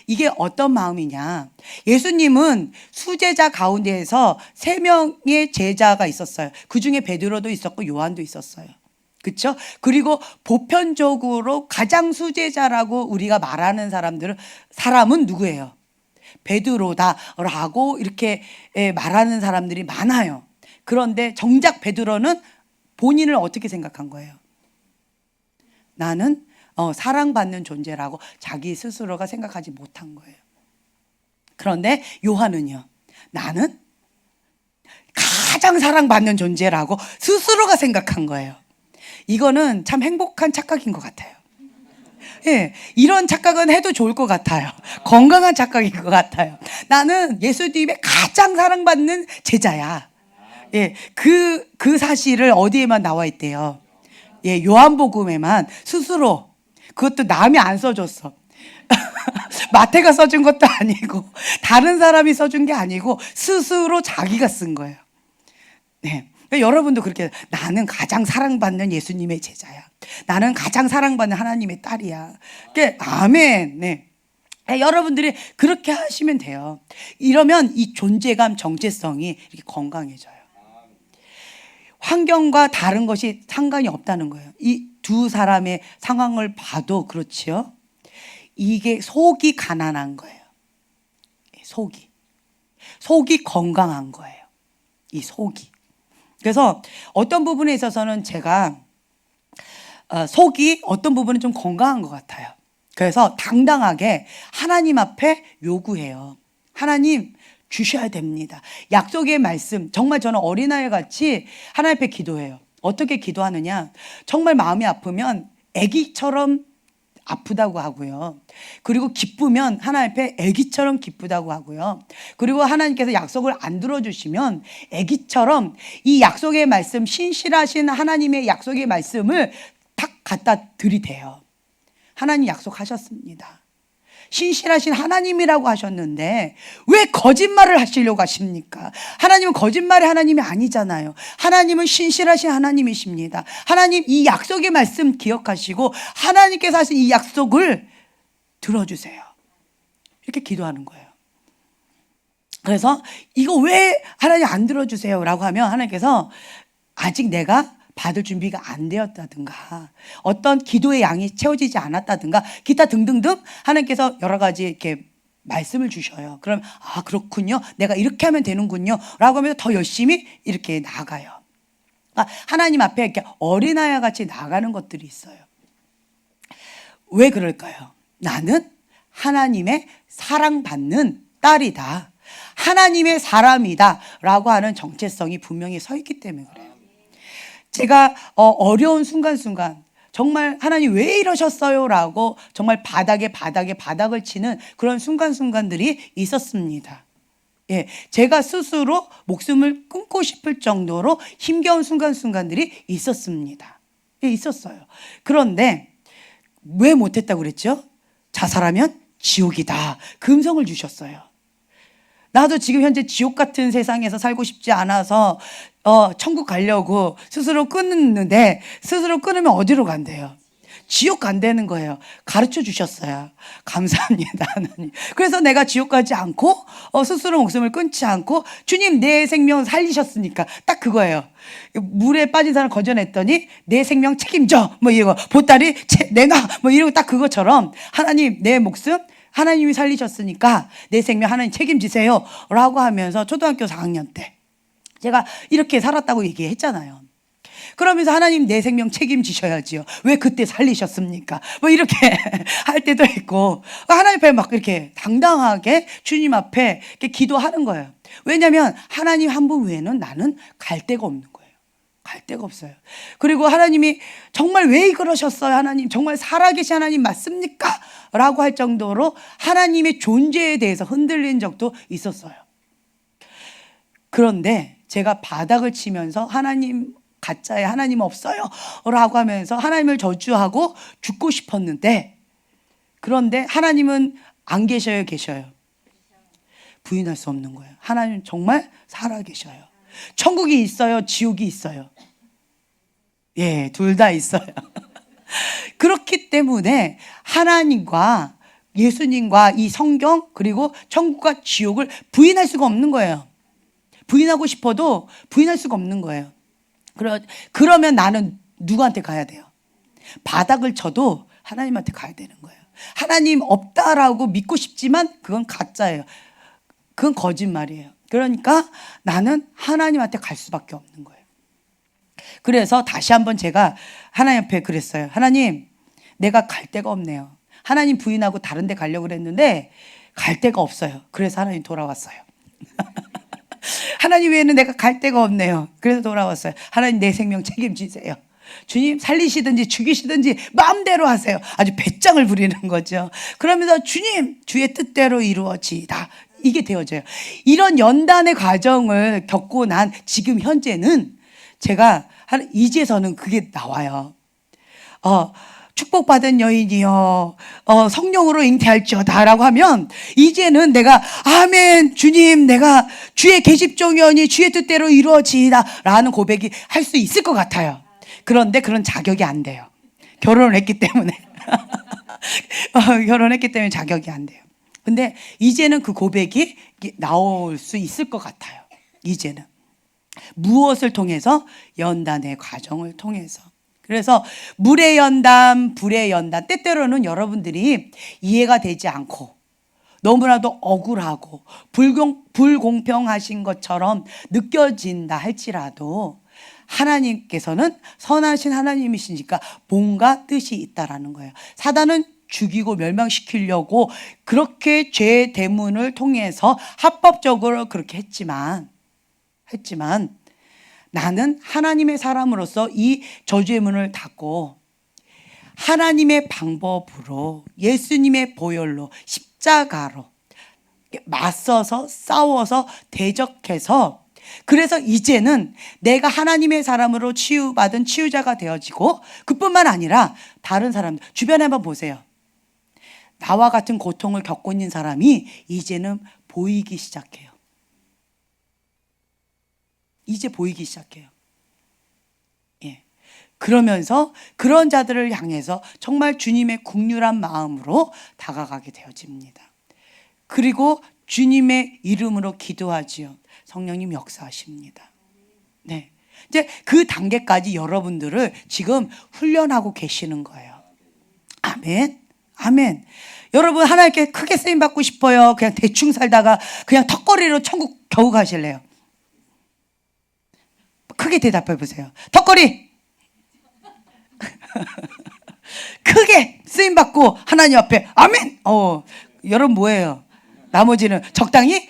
이게 어떤 마음이냐, 예수님은 수제자 가운데에서 3명의 제자가 있었어요. 그 중에 베드로도 있었고 요한도 있었어요. 그렇죠? 그리고 보편적으로 가장 수제자라고 우리가 말하는 사람은 누구예요? 베드로다라고 이렇게 말하는 사람들이 많아요. 그런데 정작 베드로는 본인을 어떻게 생각한 거예요? 나는 사랑받는 존재라고 자기 스스로가 생각하지 못한 거예요. 그런데 요한은요, 나는 가장 사랑받는 존재라고 스스로가 생각한 거예요. 이거는 참 행복한 착각인 것 같아요. 예, 이런 착각은 해도 좋을 것 같아요. 건강한 착각인 것 같아요. 나는 예수님의 가장 사랑받는 제자야. 예, 그 사실을 어디에만 나와 있대요? 예, 요한복음에만 스스로, 그것도 남이 안 써줬어. 마태가 써준 것도 아니고, 다른 사람이 써준 게 아니고, 스스로 자기가 쓴 거예요. 네. 그러니까 여러분도 그렇게, 나는 가장 사랑받는 예수님의 제자야. 나는 가장 사랑받는 하나님의 딸이야. 아멘. 네. 여러분들이 그렇게 하시면 돼요. 이러면 이 존재감, 정체성이 이렇게 건강해져요. 환경과 다른 것이 상관이 없다는 거예요. 이 두 사람의 상황을 봐도 그렇지요. 이게 속이 가난한 거예요. 속이 건강한 거예요. 이 속이. 그래서 어떤 부분에 있어서는 제가 속이 어떤 부분은 좀 건강한 것 같아요. 그래서 당당하게 하나님 앞에 요구해요. 하나님 주셔야 됩니다. 약속의 말씀, 정말 저는 어린아이 같이 하나님 앞에 기도해요. 어떻게 기도하느냐, 정말 마음이 아프면 아기처럼 아프다고 하고요. 그리고 기쁘면 하나님 앞에 아기처럼 기쁘다고 하고요. 그리고 하나님께서 약속을 안 들어주시면 아기처럼 이 약속의 말씀, 신실하신 하나님의 약속의 말씀을 탁 갖다 들이대요. 하나님 약속하셨습니다. 신실하신 하나님이라고 하셨는데 왜 거짓말을 하시려고 하십니까? 하나님은 거짓말의 하나님이 아니잖아요. 하나님은 신실하신 하나님이십니다. 하나님 이 약속의 말씀 기억하시고 하나님께서 하신 이 약속을 들어주세요. 이렇게 기도하는 거예요. 그래서 이거 왜 하나님 안 들어주세요? 라고 하면 하나님께서 아직 내가 받을 준비가 안 되었다든가, 어떤 기도의 양이 채워지지 않았다든가, 기타 등등등 하나님께서 여러 가지 이렇게 말씀을 주셔요. 그럼 그렇군요. 내가 이렇게 하면 되는군요. 라고 하면서 더 열심히 이렇게 나아가요. 하나님 앞에 이렇게 어린아이와 같이 나가는 것들이 있어요. 왜 그럴까요? 나는 하나님의 사랑받는 딸이다. 하나님의 사람이다. 라고 하는 정체성이 분명히 서 있기 때문에 그래요. 제가 어려운 순간순간 정말 하나님 왜 이러셨어요? 라고 정말 바닥을 치는 그런 순간순간들이 있었습니다. 예, 제가 스스로 목숨을 끊고 싶을 정도로 힘겨운 순간순간들이 있었습니다. 예, 있었어요. 그런데 왜 못했다고 그랬죠? 자살하면 지옥이다. 금성을 주셨어요. 나도 지금 현재 지옥 같은 세상에서 살고 싶지 않아서 천국 가려고 스스로 끊는데, 스스로 끊으면 어디로 간대요? 지옥 간다는 거예요. 가르쳐 주셨어요. 감사합니다, 하나님. 그래서 내가 지옥 가지 않고 스스로 목숨을 끊지 않고 주님 내 생명 살리셨으니까 딱 그거예요. 물에 빠진 사람 건져냈더니 내 생명 책임져 뭐 이거 보따리 내놔 뭐 이러고 딱 그것처럼 하나님 내 목숨 하나님이 살리셨으니까 내 생명 하나님 책임지세요 라고 하면서 초등학교 4학년 때 제가 이렇게 살았다고 얘기했잖아요. 그러면서 하나님 내 생명 책임지셔야지요. 왜 그때 살리셨습니까? 뭐 이렇게 할 때도 있고, 하나님 앞에 막 이렇게 당당하게 주님 앞에 이렇게 기도하는 거예요. 왜냐하면 하나님 한 분 외에는 나는 갈 데가 없는 거예요. 갈 데가 없어요. 그리고 하나님이 정말 왜 그러셨어요? 하나님 정말 살아계신 하나님 맞습니까? 라고 할 정도로 하나님의 존재에 대해서 흔들린 적도 있었어요. 그런데 제가 바닥을 치면서 하나님 가짜에 하나님 없어요 라고 하면서 하나님을 저주하고 죽고 싶었는데, 그런데 하나님은 안 계셔요, 계셔요? 부인할 수 없는 거예요. 하나님 정말 살아계셔요. 천국이 있어요, 지옥이 있어요? 예, 둘 다 있어요. 그렇기 때문에 하나님과 예수님과 이 성경 그리고 천국과 지옥을 부인할 수가 없는 거예요. 부인하고 싶어도 부인할 수가 없는 거예요. 그러면 나는 누구한테 가야 돼요? 바닥을 쳐도 하나님한테 가야 되는 거예요. 하나님 없다라고 믿고 싶지만 그건 가짜예요. 그건 거짓말이에요. 그러니까 나는 하나님한테 갈 수밖에 없는 거예요. 그래서 다시 한번 제가 하나님 앞에 그랬어요. 하나님, 내가 갈 데가 없네요. 하나님 부인하고 다른 데 가려고 그랬는데 갈 데가 없어요. 그래서 하나님 돌아왔어요. 하나님 외에는 내가 갈 데가 없네요. 그래서 돌아왔어요. 하나님 내 생명 책임지세요. 주님 살리시든지 죽이시든지 마음대로 하세요. 아주 배짱을 부리는 거죠. 그러면서 주님 주의 뜻대로 이루어지이다. 이게 되어져요. 이런 연단의 과정을 겪고 난 지금 현재는 제가 이제서는 그게 나와요. 축복받은 여인이여 성령으로 잉태할지어다 라고 하면 이제는 내가 아멘 주님 내가 주의 계집종이오니 주의 뜻대로 이루어지이다 라는 고백이 할 수 있을 것 같아요. 그런데 그런 자격이 안 돼요. 결혼을 했기 때문에 결혼했기 때문에 자격이 안 돼요. 근데 이제는 그 고백이 나올 수 있을 것 같아요. 이제는 무엇을 통해서? 연단의 과정을 통해서. 그래서 물의 연단, 불의 연단, 때때로는 여러분들이 이해가 되지 않고 너무나도 억울하고 불공평하신 것처럼 느껴진다 할지라도 하나님께서는 선하신 하나님이시니까 뭔가 뜻이 있다라는 거예요. 사단은 죽이고 멸망시키려고 그렇게 죄의 대문을 통해서 합법적으로 그렇게 했지만 나는 하나님의 사람으로서 이 저주의 문을 닫고 하나님의 방법으로 예수님의 보혈로 십자가로 맞서서 싸워서 대적해서 그래서 이제는 내가 하나님의 사람으로 치유받은 치유자가 되어지고 그뿐만 아니라 다른 사람들 주변에 한번 보세요. 나와 같은 고통을 겪고 있는 사람이 이제는 보이기 시작해요. 이제 보이기 시작해요. 예. 그러면서 그런 자들을 향해서 정말 주님의 국률한 마음으로 다가가게 되어집니다. 그리고 주님의 이름으로 기도하지요. 성령님 역사하십니다. 네. 이제 그 단계까지 여러분들을 지금 훈련하고 계시는 거예요. 아멘. 아멘. 여러분 하나님께 크게 쓰임 받고 싶어요? 그냥 대충 살다가 그냥 턱걸이로 천국 겨우 가실래요? 크게 대답해 보세요. 턱걸이. 크게 쓰임 받고 하나님 앞에 아멘. 여러분 뭐예요? 나머지는 적당히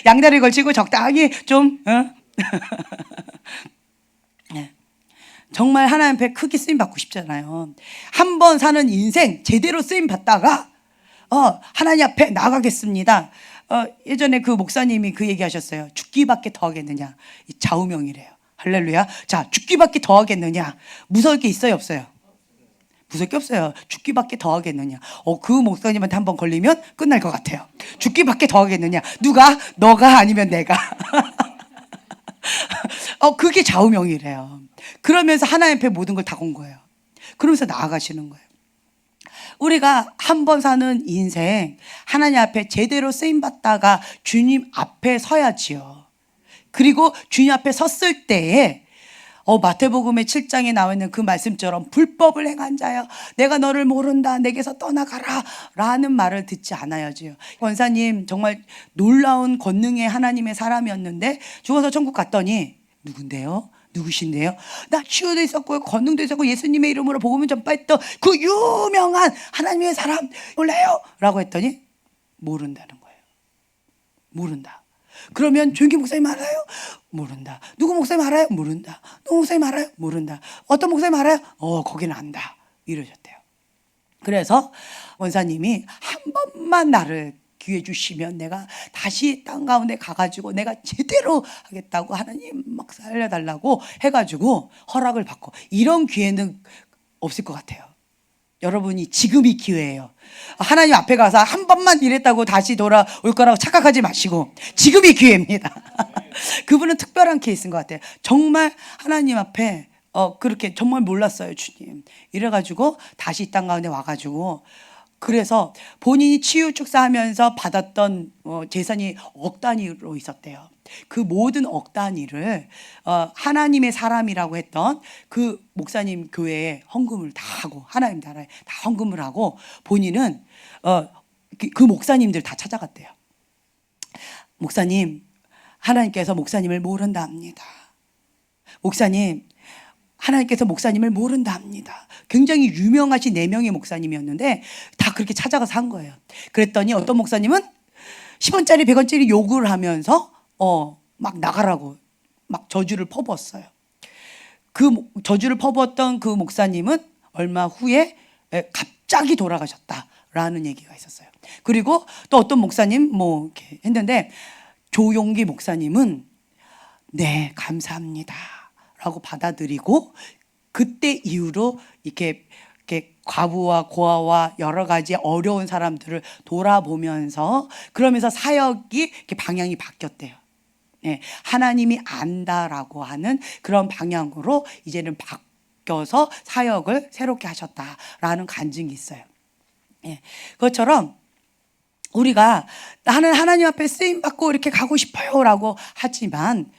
양다리 걸치고 적당히 좀 네. 정말 하나님 앞에 크게 쓰임 받고 싶잖아요. 한 번 사는 인생 제대로 쓰임 받다가 하나님 앞에 나가겠습니다. 예전에 그 목사님이 그 얘기 하셨어요. 죽기밖에 더 하겠느냐. 이 좌우명이래요. 할렐루야. 자, 죽기밖에 더 하겠느냐. 무서울 게 있어요, 없어요? 무서울 게 없어요. 죽기밖에 더 하겠느냐. 그 목사님한테 한번 걸리면 끝날 것 같아요. 죽기밖에 더 하겠느냐. 누가? 너가 아니면 내가. 그게 좌우명이래요. 그러면서 하나님 앞에 모든 걸 다 건 거예요. 그러면서 나아가시는 거예요. 우리가 한 번 사는 인생 하나님 앞에 제대로 쓰임받다가 주님 앞에 서야지요. 그리고 주님 앞에 섰을 때에 마태복음의 7장에 나와 있는 그 말씀처럼 불법을 행한 자여 내가 너를 모른다 내게서 떠나가라 라는 말을 듣지 않아야지요. 권사님 정말 놀라운 권능의 하나님의 사람이었는데 죽어서 천국 갔더니 누군데요? 누구신데요? 나 치유도 있었고 권능도 있었고 예수님의 이름으로 복음을 전파했던 그 유명한 하나님의 사람 몰라요? 라고 했더니 모른다는 거예요. 모른다. 그러면 조용기 목사님 알아요? 모른다. 누구 목사님 알아요? 모른다. 누구 목사님 알아요? 모른다. 어떤 목사님 알아요? 거기는 안다. 이러셨대요. 그래서 원사님이 한 번만 나를 기회 주시면 내가 다시 땅 가운데 가가지고 내가 제대로 하겠다고, 하나님 막 살려달라고 해가지고 허락을 받고, 이런 기회는 없을 것 같아요. 여러분이 지금이 기회예요. 하나님 앞에 가서 한 번만 이랬다고 다시 돌아올 거라고 착각하지 마시고 지금이 기회입니다. 그분은 특별한 케이스인 것 같아요. 정말 하나님 앞에 그렇게 정말 몰랐어요, 주님. 이래가지고 다시 이 땅 가운데 와가지고, 그래서 본인이 치유 축사하면서 받았던 재산이 억 단위로 있었대요. 그 모든 억 단위를 하나님의 사람이라고 했던 그 목사님 교회에 헌금을 다 하고, 하나님 나라에 다 헌금을 하고, 본인은 그 목사님들 다 찾아갔대요. 목사님, 하나님께서 목사님을 모른다 합니다. 목사님, 하나님께서 목사님을 모른다 합니다. 굉장히 유명하신 4명의 목사님이었는데 다 그렇게 찾아가서 한 거예요. 그랬더니 어떤 목사님은 10원짜리 100원짜리 욕을 하면서 막 나가라고 막 저주를 퍼부었어요. 그 저주를 퍼부었던 그 목사님은 얼마 후에 갑자기 돌아가셨다라는 얘기가 있었어요. 그리고 또 어떤 목사님 뭐 이렇게 했는데, 조용기 목사님은 네, 감사합니다 라고 받아들이고, 그때 이후로 이렇게 과부와 고아와 여러 가지 어려운 사람들을 돌아보면서, 그러면서 사역이 이렇게 방향이 바뀌었대요. 네, 하나님이 안다라고 하는 그런 방향으로 이제는 바뀌어서 사역을 새롭게 하셨다라는 간증이 있어요. 네, 그것처럼 우리가 나는 하나님 앞에 쓰임 받고 이렇게 가고 싶어요라고 하지만,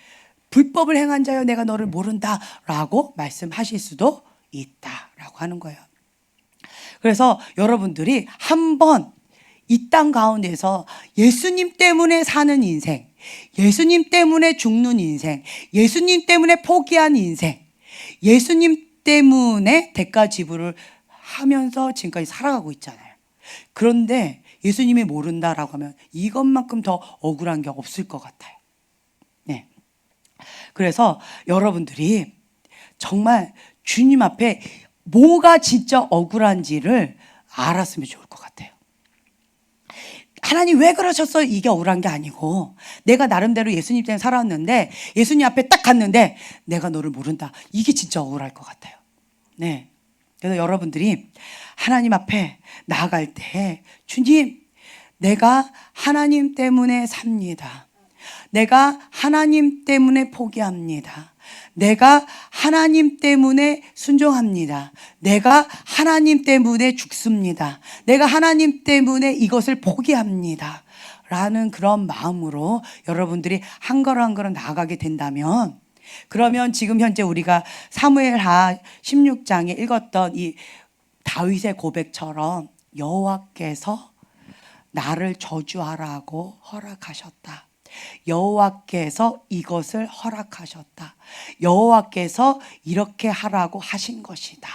불법을 행한 자여 내가 너를 모른다라고 말씀하실 수도 있다라고 하는 거예요. 그래서 여러분들이 한번 이 땅 가운데서 예수님 때문에 사는 인생, 예수님 때문에 죽는 인생, 예수님 때문에 포기한 인생, 예수님 때문에 대가 지불을 하면서 지금까지 살아가고 있잖아요. 그런데 예수님이 모른다라고 하면 이것만큼 더 억울한 게 없을 것 같아요. 네. 그래서 여러분들이 정말 주님 앞에 뭐가 진짜 억울한지를 알았으면 좋을 것 같아요. 하나님 왜 그러셨어요? 이게 억울한 게 아니고, 내가 나름대로 예수님 때문에 살았는데 예수님 앞에 딱 갔는데 내가 너를 모른다. 이게 진짜 억울할 것 같아요. 네. 그래서 여러분들이 하나님 앞에 나아갈 때, 주님, 내가 하나님 때문에 삽니다. 내가 하나님 때문에 포기합니다. 내가 하나님 때문에 순종합니다. 내가 하나님 때문에 죽습니다. 내가 하나님 때문에 이것을 포기합니다. 라는 그런 마음으로 여러분들이 한 걸음 한 걸음 나아가게 된다면, 그러면 지금 현재 우리가 사무엘하 16장에 읽었던 이 다윗의 고백처럼 여호와께서 나를 저주하라고 허락하셨다. 여호와께서 이것을 허락하셨다. 여호와께서 이렇게 하라고 하신 것이다.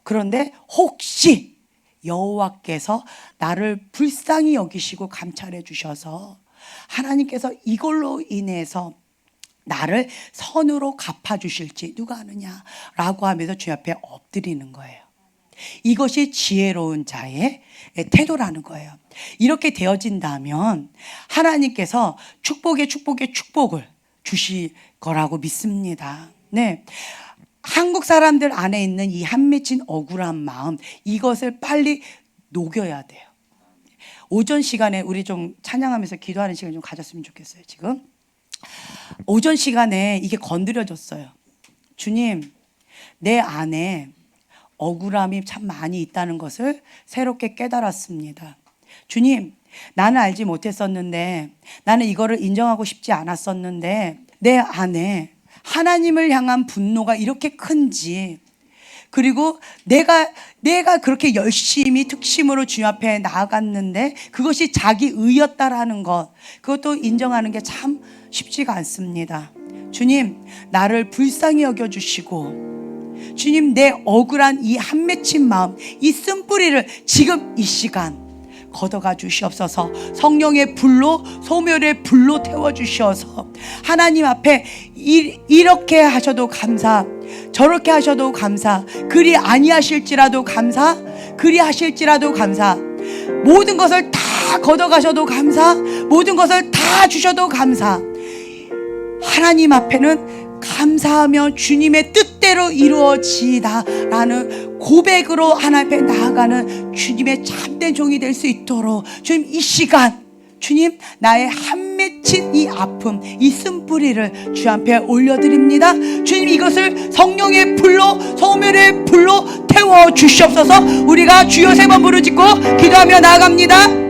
그런데 혹시 여호와께서 나를 불쌍히 여기시고 감찰해 주셔서 하나님께서 이걸로 인해서 나를 선으로 갚아주실지 누가 아느냐라고 하면서 주 앞에 엎드리는 거예요. 이것이 지혜로운 자의 태도라는 거예요. 이렇게 되어진다면 하나님께서 축복의 축복을 주실 거라고 믿습니다. 네. 한국 사람들 안에 있는 이 한 맺힌 억울한 마음, 이것을 빨리 녹여야 돼요. 오전 시간에 우리 좀 찬양하면서 기도하는 시간 좀 가졌으면 좋겠어요. 지금 오전 시간에 이게 건드려졌어요. 주님, 내 안에 억울함이 참 많이 있다는 것을 새롭게 깨달았습니다. 주님, 나는 알지 못했었는데, 나는 이거를 인정하고 싶지 않았었는데, 내 안에 하나님을 향한 분노가 이렇게 큰지, 그리고 내가 그렇게 열심히 특심으로 주님 앞에 나아갔는데 그것이 자기 의였다라는 것, 그것도 인정하는 게 참 쉽지가 않습니다. 주님, 나를 불쌍히 여겨주시고, 주님, 내 억울한 이 한 맺힌 마음, 이 쓴뿌리를 지금 이 시간 걷어가 주시옵소서. 성령의 불로, 소멸의 불로 태워 주시어서 하나님 앞에 이렇게 하셔도 감사, 저렇게 하셔도 감사, 그리 아니하실지라도 감사, 그리 하실지라도 감사, 모든 것을 다 걷어가셔도 감사, 모든 것을 다 주셔도 감사. 하나님 앞에는 감사하며 주님의 뜻대로 이루어지이다 라는 고백으로 하나님 앞에 나아가는 주님의 참된 종이 될 수 있도록 주님, 이 시간 주님, 나의 한 맺힌 이 아픔, 이 쓴뿌리를 주 앞에 올려드립니다. 주님, 이것을 성령의 불로, 소멸의 불로 태워 주시옵소서. 우리가 주여 세 번 부르짖고 기도하며 나아갑니다.